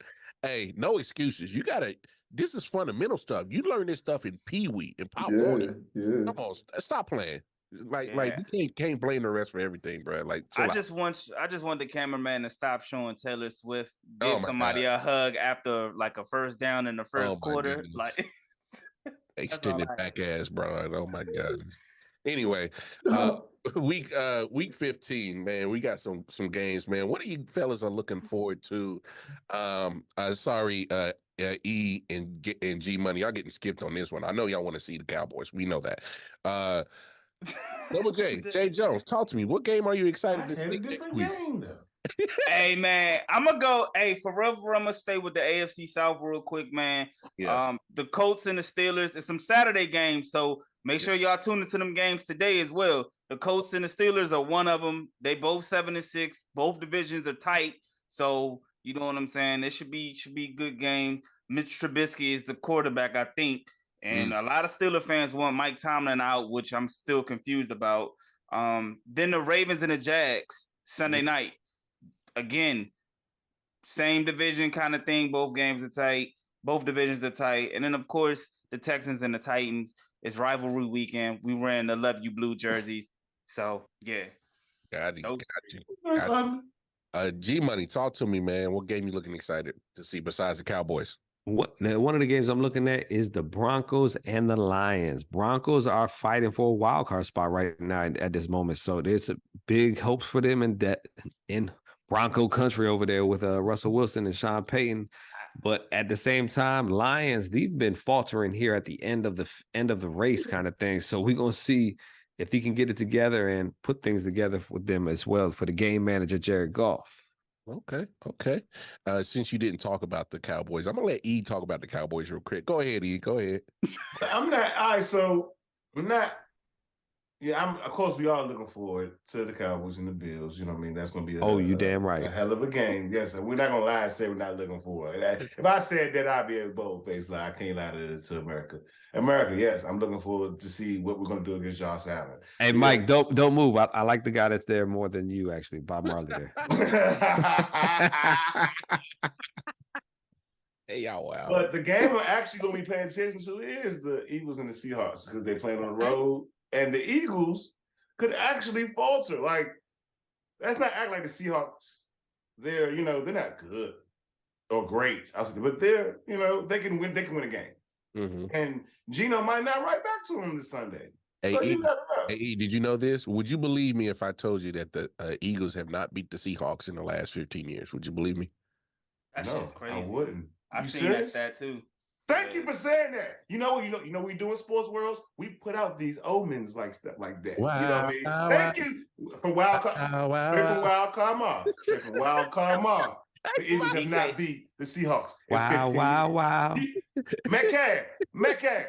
Hey, no excuses. You gotta. This is fundamental stuff. You learn this stuff in Pee Wee and Pop Warner. Yeah. Come on, stop playing. Like you can't blame the rest for everything, bro. Like I just want the cameraman to stop showing Taylor Swift give somebody a hug after like a first down in the first quarter. Goodness. Like extended back ass, bro. Oh my god. Anyway, week 15, man. We got some games, man. What are you fellas are looking forward to? Sorry, E and G Money, y'all getting skipped on this one. I know y'all want to see the Cowboys. We know that. Double J, Jae Jones, talk to me. What game are you excited to see next week? Hey man, I'm gonna go. Hey, for real, I'm gonna stay with the AFC South real quick, man. Yeah. The Colts and the Steelers. It's some Saturday games, so make sure y'all tune into them games today as well. The Colts and the Steelers are one of them. They both 7-6. Both divisions are tight, so you know what I'm saying. It should be good game. Mitch Trubisky is the quarterback, I think, and a lot of Steeler fans want Mike Tomlin out, which I'm still confused about. Then the Ravens and the Jags Sunday night. Again, same division kind of thing. Both games are tight. Both divisions are tight. And then, of course, the Texans and the Titans. It's rivalry weekend. We wearing the Love You Blue jerseys. So, yeah. Got you. G Money, talk to me, man. What game you looking excited to see besides the Cowboys? One of the games I'm looking at is the Broncos and the Lions. Broncos are fighting for a wild card spot right now at this moment. So there's a big hopes for them in Bronco country over there with Russell Wilson and Sean Payton. But at the same time, Lions, they've been faltering here at the end of the race kind of thing. So we're going to see if he can get it together and put things together with them as well for the game manager, Jared Goff. Okay. Since you didn't talk about the Cowboys, I'm going to let E talk about the Cowboys real quick. Go ahead, E. Go ahead. I'm not. All right, so we're not. Yeah, of course, we are looking forward to the Cowboys and the Bills. You know what I mean? That's going to be you damn right. A hell of a game. Yes, we're not going to lie and say we're not looking forward. If I said that, I'd be a bold-faced lie. I can't lie to America. America, yes, I'm looking forward to see what we're going to do against Josh Allen. Hey, Mike, don't move. I like the guy that's there more than you, actually, Bob Marley there. Hey, y'all, wow. But the game I'm actually going to be paying attention to is the Eagles and the Seahawks because they playing on the road. And the Eagles could actually falter. Like, let's not act like the Seahawks. They're not good or great. But they're, they can win a game. Mm-hmm. And Gino might not write back to him this Sunday. Hey, so you never know. Hey, did you know this? Would you believe me if I told you that the Eagles have not beat the Seahawks in the last 15 years? Would you believe me? That shit's crazy. I wouldn't. I've seen that stat too. Thank you for saying that. You know we do in sports worlds? We put out these omens like stuff like that. Wow, you know what I mean? Thank you for wild card. Straight from wild card mom. The Eagles have not beat the Seahawks. Wow. Metcalf.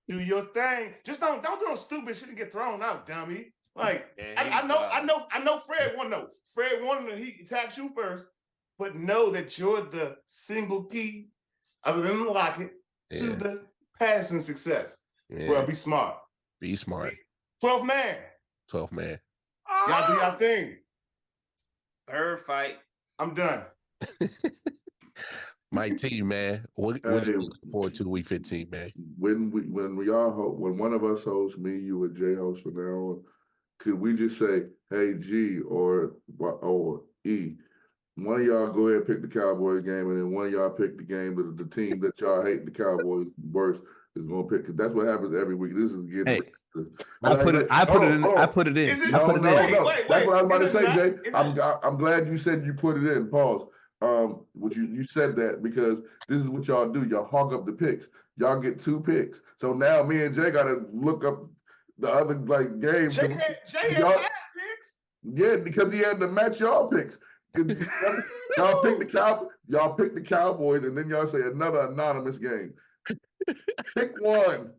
Do your thing. Just don't do no stupid shit and get thrown out, dummy. Like I know Fred wanna know. Fred wanted to he attacks you first, but know that you're the single key other than the locket to the passing success. Yeah. Bro, be smart. Be smart. 12th man. Y'all do y'all thing. Bird fight. I'm done. My team, man. What are you looking forward to Week 15, man? When one of us hosts, me, you, and Jay host from now on, could we just say, hey, G or E, one of y'all go ahead and pick the Cowboys game, and then one of y'all pick the game that the team that y'all hate the Cowboys worst is going to pick. Because that's what happens every week. This is getting. I put it in. I put it in. No. That's what I was about to say, Jay. I'm glad you said you put it in. Pause. You said that because this is what y'all do. Y'all hog up the picks. Y'all get 2 picks. So now me and Jay got to look up the other games. Jay had 5 picks. Yeah, because he had to match y'all picks. Y'all pick the Cowboys, and then y'all say another anonymous game. Pick one.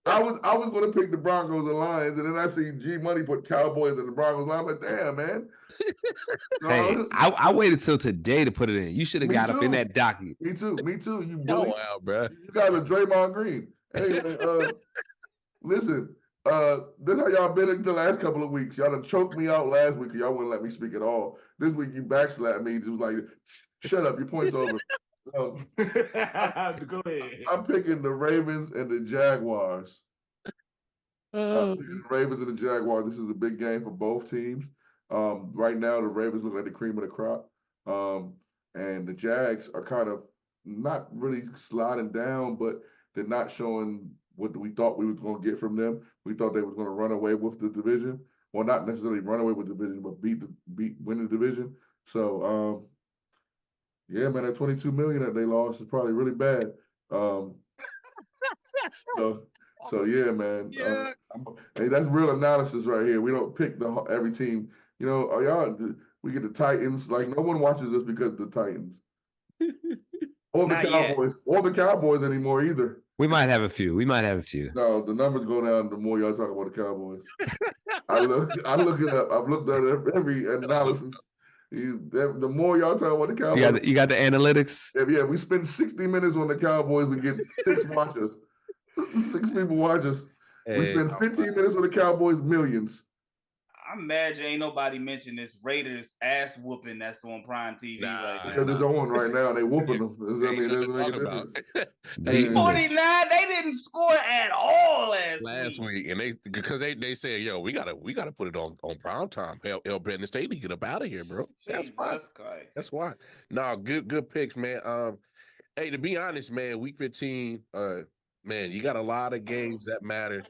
I was going to pick the Broncos and Lions, and then I see G Money put Cowboys and the Broncos. I'm like, damn, man. Hey, I waited till today to put it in. You should have got up in that document. Me too. You bully. Wow, bro. You guys are Draymond Green. Hey, man, listen. This how y'all been in the last couple of weeks. Y'all done choked me out last week because y'all wouldn't let me speak at all. This week you backslapped me. Just like, shut up, your point's over. Go ahead. I'm picking the Ravens and the Jaguars. The Ravens and the Jaguars. This is a big game for both teams. Right now, the Ravens look like the cream of the crop. And the Jags are kind of not really sliding down, but they're not showing what we thought we were going to get from them. We thought they were going to run away with the division. Well, not necessarily run away with the division, but win the division. So, yeah, man, that $22 million that they lost is probably really bad. So yeah, man. Yeah. Hey, that's real analysis right here. We don't pick every team. Y'all We get the Titans. Like no one watches us because of the Titans or the Not yet. Cowboys anymore either. We might have a few. No, the numbers go down the more y'all talk about the Cowboys. I look it up. I've looked at every analysis. The more y'all talk about the Cowboys, You got the analytics. yeah, we spend 60 minutes on the Cowboys. We get 6 watchers, 6 people watch us. We spend 15 minutes on the Cowboys, millions. I'm mad you ain't nobody mentioned this Raiders ass whooping that's on Prime TV right now. Because it's on right now. They whooping them. I mean, it doesn't make a difference. 49, they didn't score at all last week, and they said, "Yo, we gotta put it on prime time. Help Brandon Staley get up out of here, bro." That's why. No, good picks, man. Hey, to be honest, man, week 15, man, you got a lot of games that matter.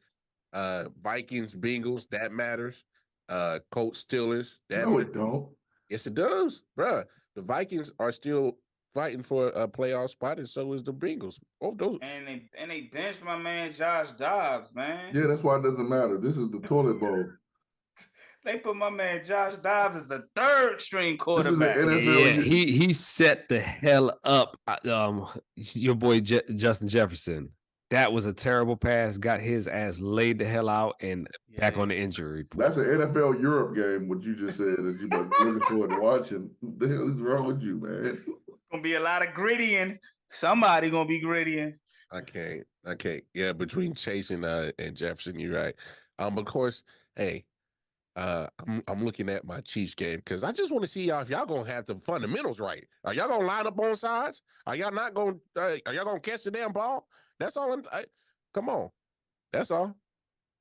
Vikings, Bengals, that matters. Colts, Steelers. No, it don't. Yes, it does, bro. The Vikings are still fighting for a playoff spot, and so is the Bengals. Both those. And they benched my man Josh Dobbs, man. Yeah, that's why it doesn't matter. This is the toilet bowl. They put my man Josh Dobbs as the 3rd string quarterback. Yeah, he set the hell up. Your boy Justin Jefferson. That was a terrible pass. Got his ass laid the hell out and back on the injury report. That's an NFL Europe game. What you just said that you looking forward to watching. What the hell is wrong with you, man? It's gonna be a lot of grittying. Somebody gonna be grittying. I can't. Yeah, between Chase and Jefferson, you're right. Of course, hey, I'm looking at my Chiefs game because I just want to see y'all if y'all gonna have the fundamentals right. Are y'all gonna line up on sides? Are y'all not gonna? Are y'all gonna catch the damn ball? That's all. Come on. That's all.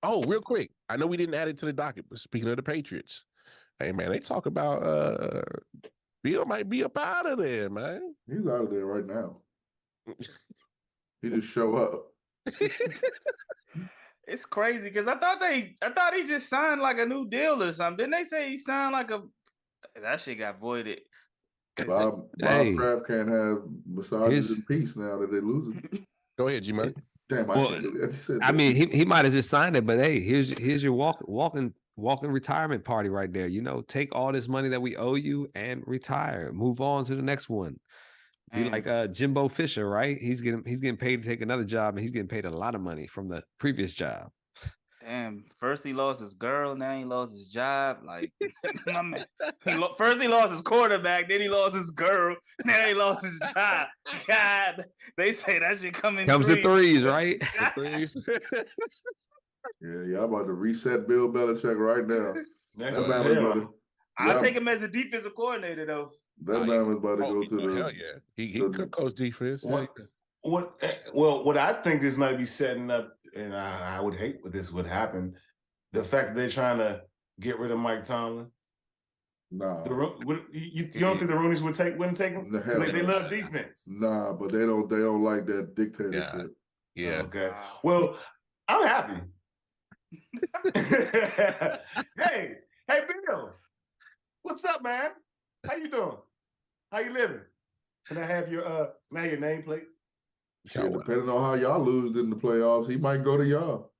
Oh, real quick. I know we didn't add it to the docket, but speaking of the Patriots, hey, man, they talk about Bill might be up out of there, man. He's out of there right now. He just show up. It's crazy because I thought he just signed like a new deal or something. Didn't they say he signed like that shit got voided? Bob Kraft can't have massages in peace now that they're losing. Go ahead, G-Man. Damn, I mean, he might have just signed it, but hey, here's your walking retirement party right there. You know, take all this money that we owe you and retire. Move on to the next one. Be like Jimbo Fisher, right? He's getting paid to take another job, and he's getting paid a lot of money from the previous job. Damn, first he lost his girl, now he lost his job. Like, my man, first he lost his quarterback, then he lost his girl, now he lost his job. God, they say that shit comes in threes, right? Threes. Yeah, y'all about to reset Bill Belichick right now. I'll take him as a defensive coordinator, though. That man was about to go to the. Hell yeah, he could coach defense. What I think this might be setting up, and I would hate if this would happen, the fact that they're trying to get rid of Mike Tomlin. Nah, you don't think the Roonies wouldn't take him? They love defense. Nah, but they don't like that dictatorship. Yeah. Okay. Well, I'm happy. Hey, Bill, what's up, man? How you doing? How you living? Can I have your nameplate? Shit, depending on how y'all lose in the playoffs, he might go to y'all.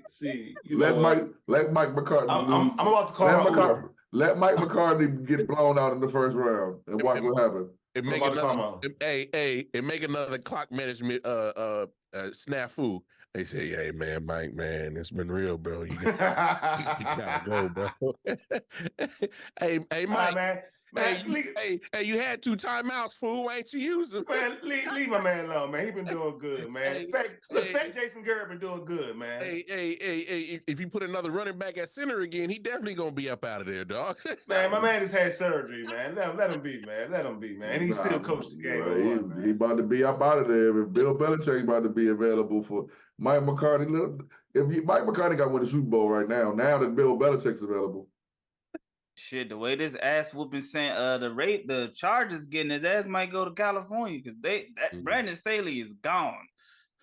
See, let Mike McCartney. I'm about to call let Mike McCartney get blown out in the first round and watch what happens. It make another clock management snafu. They say, "Hey man, Mike, man, it's been real, bro. You gotta go, bro." hey, Mike, man. Hey, you had 2 timeouts, fool. Why ain't you use them? Man, leave my man alone, man. He been doing good, man. Fat Jason Garrett been doing good, man. Hey, if you put another running back at center again, he definitely gonna be up out of there, dog. Man, my man just had surgery, man. Let him be, man. And he still coached the game. He about to be up out of there. If Bill Belichick about to be available for Mike McCartney, Mike McCartney got to win the Super Bowl right now. Now that Bill Belichick's available. Shit, the way this ass whooping sent the Chargers getting his ass might go to California because Brandon Staley is gone.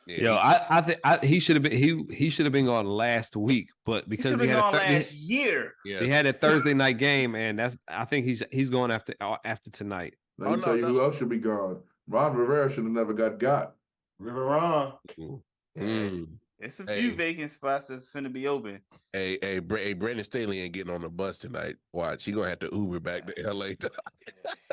Yeah. Yo, I think he should have been he should have been gone last week, but because he had last year. Yes. He had a Thursday night game, and I think he's going after tonight. Let me tell you who else should be gone. Ron Rivera should have never got. River Ron. It's a Hey. few vacant spots that's finna be open. Hey, Brandon Staley ain't getting on the bus tonight. Watch, he gonna have to Uber back to LA.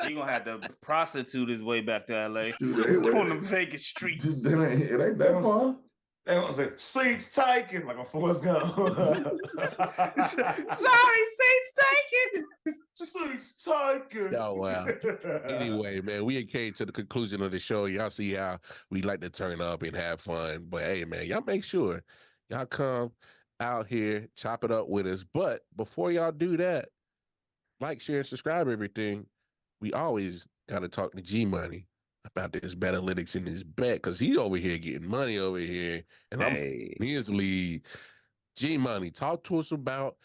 He gonna have to prostitute his way back to LA Shoot, on the vacant streets. It ain't that far. They gonna say seats taken like a Forrest Gump. Sorry, seats taken. Seats taken. Oh wow. Anyway, man, we came to the conclusion of the show. Y'all see how we like to turn up and have fun. But hey, man, y'all make sure y'all come out here, chop it up with us. But before y'all do that, like, share, and subscribe everything. We always gotta talk to G Money about this Betalytics in his bet, because he over here getting money over here, and I'm Hey. in his league. G Money, talk to us about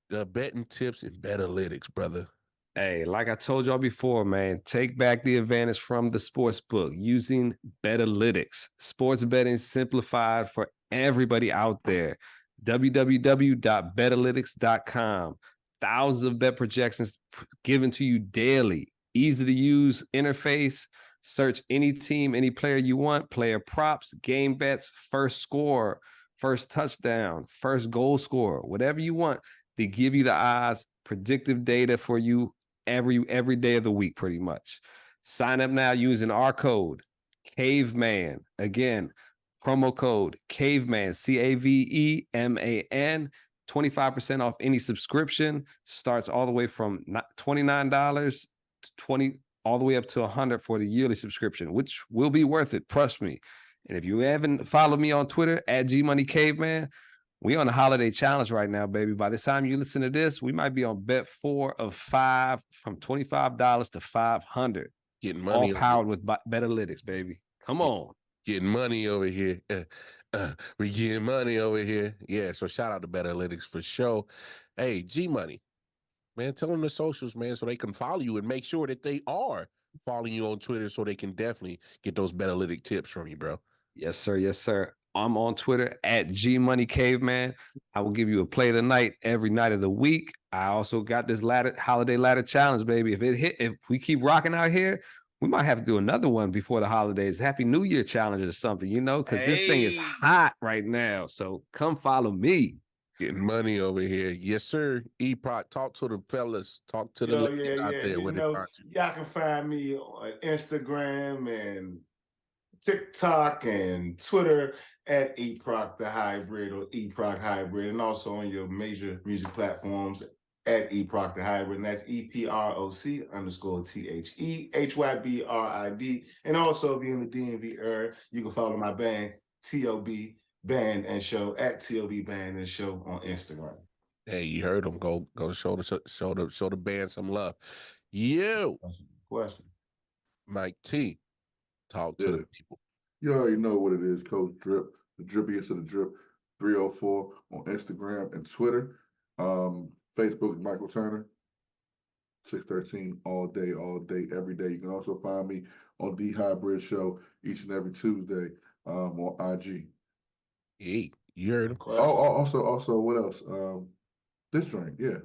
the betting tips and Betalytics, brother. Hey, like I told y'all before, man, take back the advantage from the sports book using Betalytics. Sports betting simplified for everybody out there. www.betalytics.com. Thousands of bet projections given to you daily. Easy to use interface. Search any team, any player you want, player props, game bets, first score, first touchdown, first goal scorer, whatever you want. They give you the odds, predictive data for you every day of the week, pretty much. Sign up now using our code, Caveman. Again, promo code Caveman, CAVEMAN. 25% off any subscription. Starts all the way from $29 to $20, all the way up to $100 for the yearly subscription, which will be worth it, trust me. And if you haven't followed me on Twitter at GMoneyCaveman, we on a holiday challenge right now, baby. By the time you listen to this, we might be on bet 4 of 5 from $25 to $500. Getting money, all powered with Betalytics, baby. Come on. Getting money over here. We getting money over here. Yeah, so shout out to Betalytics for sure. Hey, G Money, man, tell them the socials, man, so they can follow you and make sure that they are following you on Twitter, so they can definitely get those Betalytic tips from you, bro. Yes, sir. Yes, sir. I'm on Twitter at GMoneyCaveman. I will give you a play of the night every night of the week. I also got this holiday ladder challenge, baby. If we keep rocking out here, we might have to do another one before the holidays. Happy New Year challenge or something, because this thing is hot right now. So come follow me. Getting money over here. Yes, sir. E-Proc, talk to the fellas. Talk to the ladies out there. Y'all can find me on Instagram and TikTok and Twitter at E-Proc the Hybrid or E-Proc Hybrid, and also on your major music platforms at E-Proc the Hybrid, and that's EPROC_THEHYBRID. And also, if you're in the DMV area, you can follow my band, TOB Band and Show, at TOB Band and Show on Instagram. Hey, you heard them. Go show the band some love. You question. Mike T, talk to the people. You already know what it is, Coach Drip, the drippiest of the drip, 304 on Instagram and Twitter. Facebook, Michael Turner, 613 all day, every day. You can also find me on The Hybrid Show each and every Tuesday on IG. Hey, you heard him. Also, what else? This drink, yeah.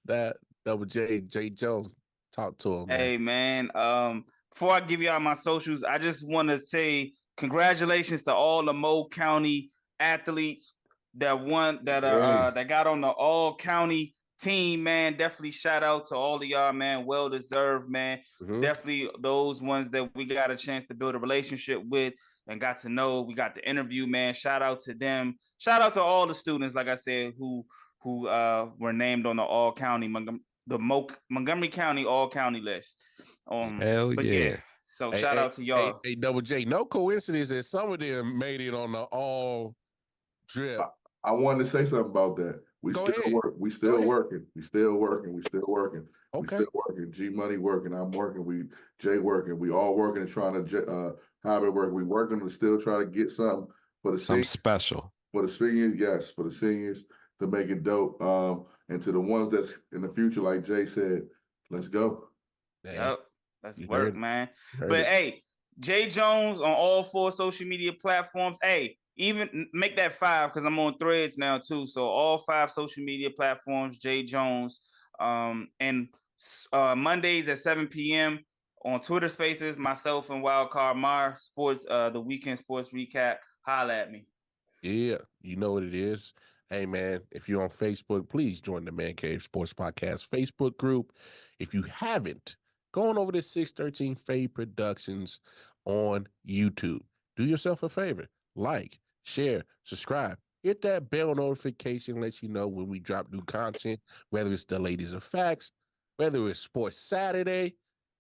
That Double Jae Jones. Talk to him, man. Hey, man. Before I give y'all my socials, I just want to say congratulations to all the Moe County athletes that got on the all county team, man. Definitely shout out to all of y'all, man. Well deserved, man. Mm-hmm. Definitely those ones that we got a chance to build a relationship with and got to know. We got the interview, man. Shout out to them. Shout out to all the students, like I said, who were named on the all county Montgomery County all county list. Hell yeah. So shout out to y'all. Hey, Double J, no coincidence that some of them made it on the all drip. I wanted to say something about that. We still working. Okay. We still working. G Money working. I'm working. Jay working. We all working and trying to hybrid work. We working to still try to get something for the something special for the seniors. Yes, for the seniors to make it dope. And to the ones that's in the future, like Jay said, let's go. Yep. Let's work, man. But hey, Jae Jones on all 4 social media platforms. Hey, even make that 5 because I'm on Threads now too. So all 5 social media platforms, Jae Jones. And Mondays at 7 p.m. on Twitter Spaces, myself and Wildcard Mar Sports, the weekend sports recap. Holla at me. Yeah, you know what it is. Hey, man, if you're on Facebook, please join the Man Cave Sports Podcast Facebook group. If you haven't, go on over to 613 Faye Productions on YouTube. Do yourself a favor. Like, share, subscribe. Hit that bell notification, lets you know when we drop new content, whether it's the ladies of facts, whether it's Sports Saturday,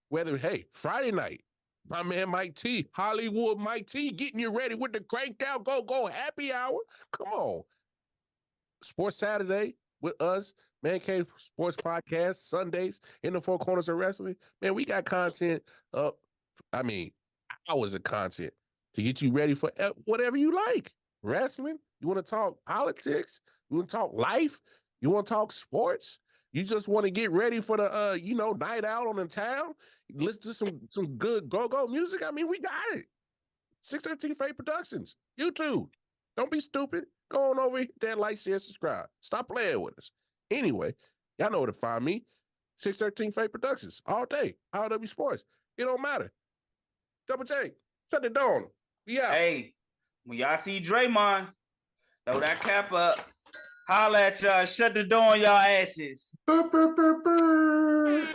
whether, hey, Friday night. My man Mike T, Hollywood Mike T, getting you ready with the crank out, go happy hour. Come on. Sports Saturday with us, Man Cave Sports Podcast, Sundays in the four corners of wrestling. Man, we got content up. I mean, hours of content to get you ready for whatever you like. Wrestling, you want to talk politics, you want to talk life, you want to talk sports. You just want to get ready for the night out on the town. Listen to some good go-go music. I mean, we got it. 613 Faye Productions, YouTube. Don't be stupid. Go on over, hit that like, share, subscribe. Stop playing with us. Anyway, y'all know where to find me. 613 Faye Productions all day. RW Sports. It don't matter. Double J. Shut the door on them. We out. Hey, when y'all see Draymond, throw that cap up. Holla at y'all. Shut the door on y'all asses. Burr, burr, burr, burr.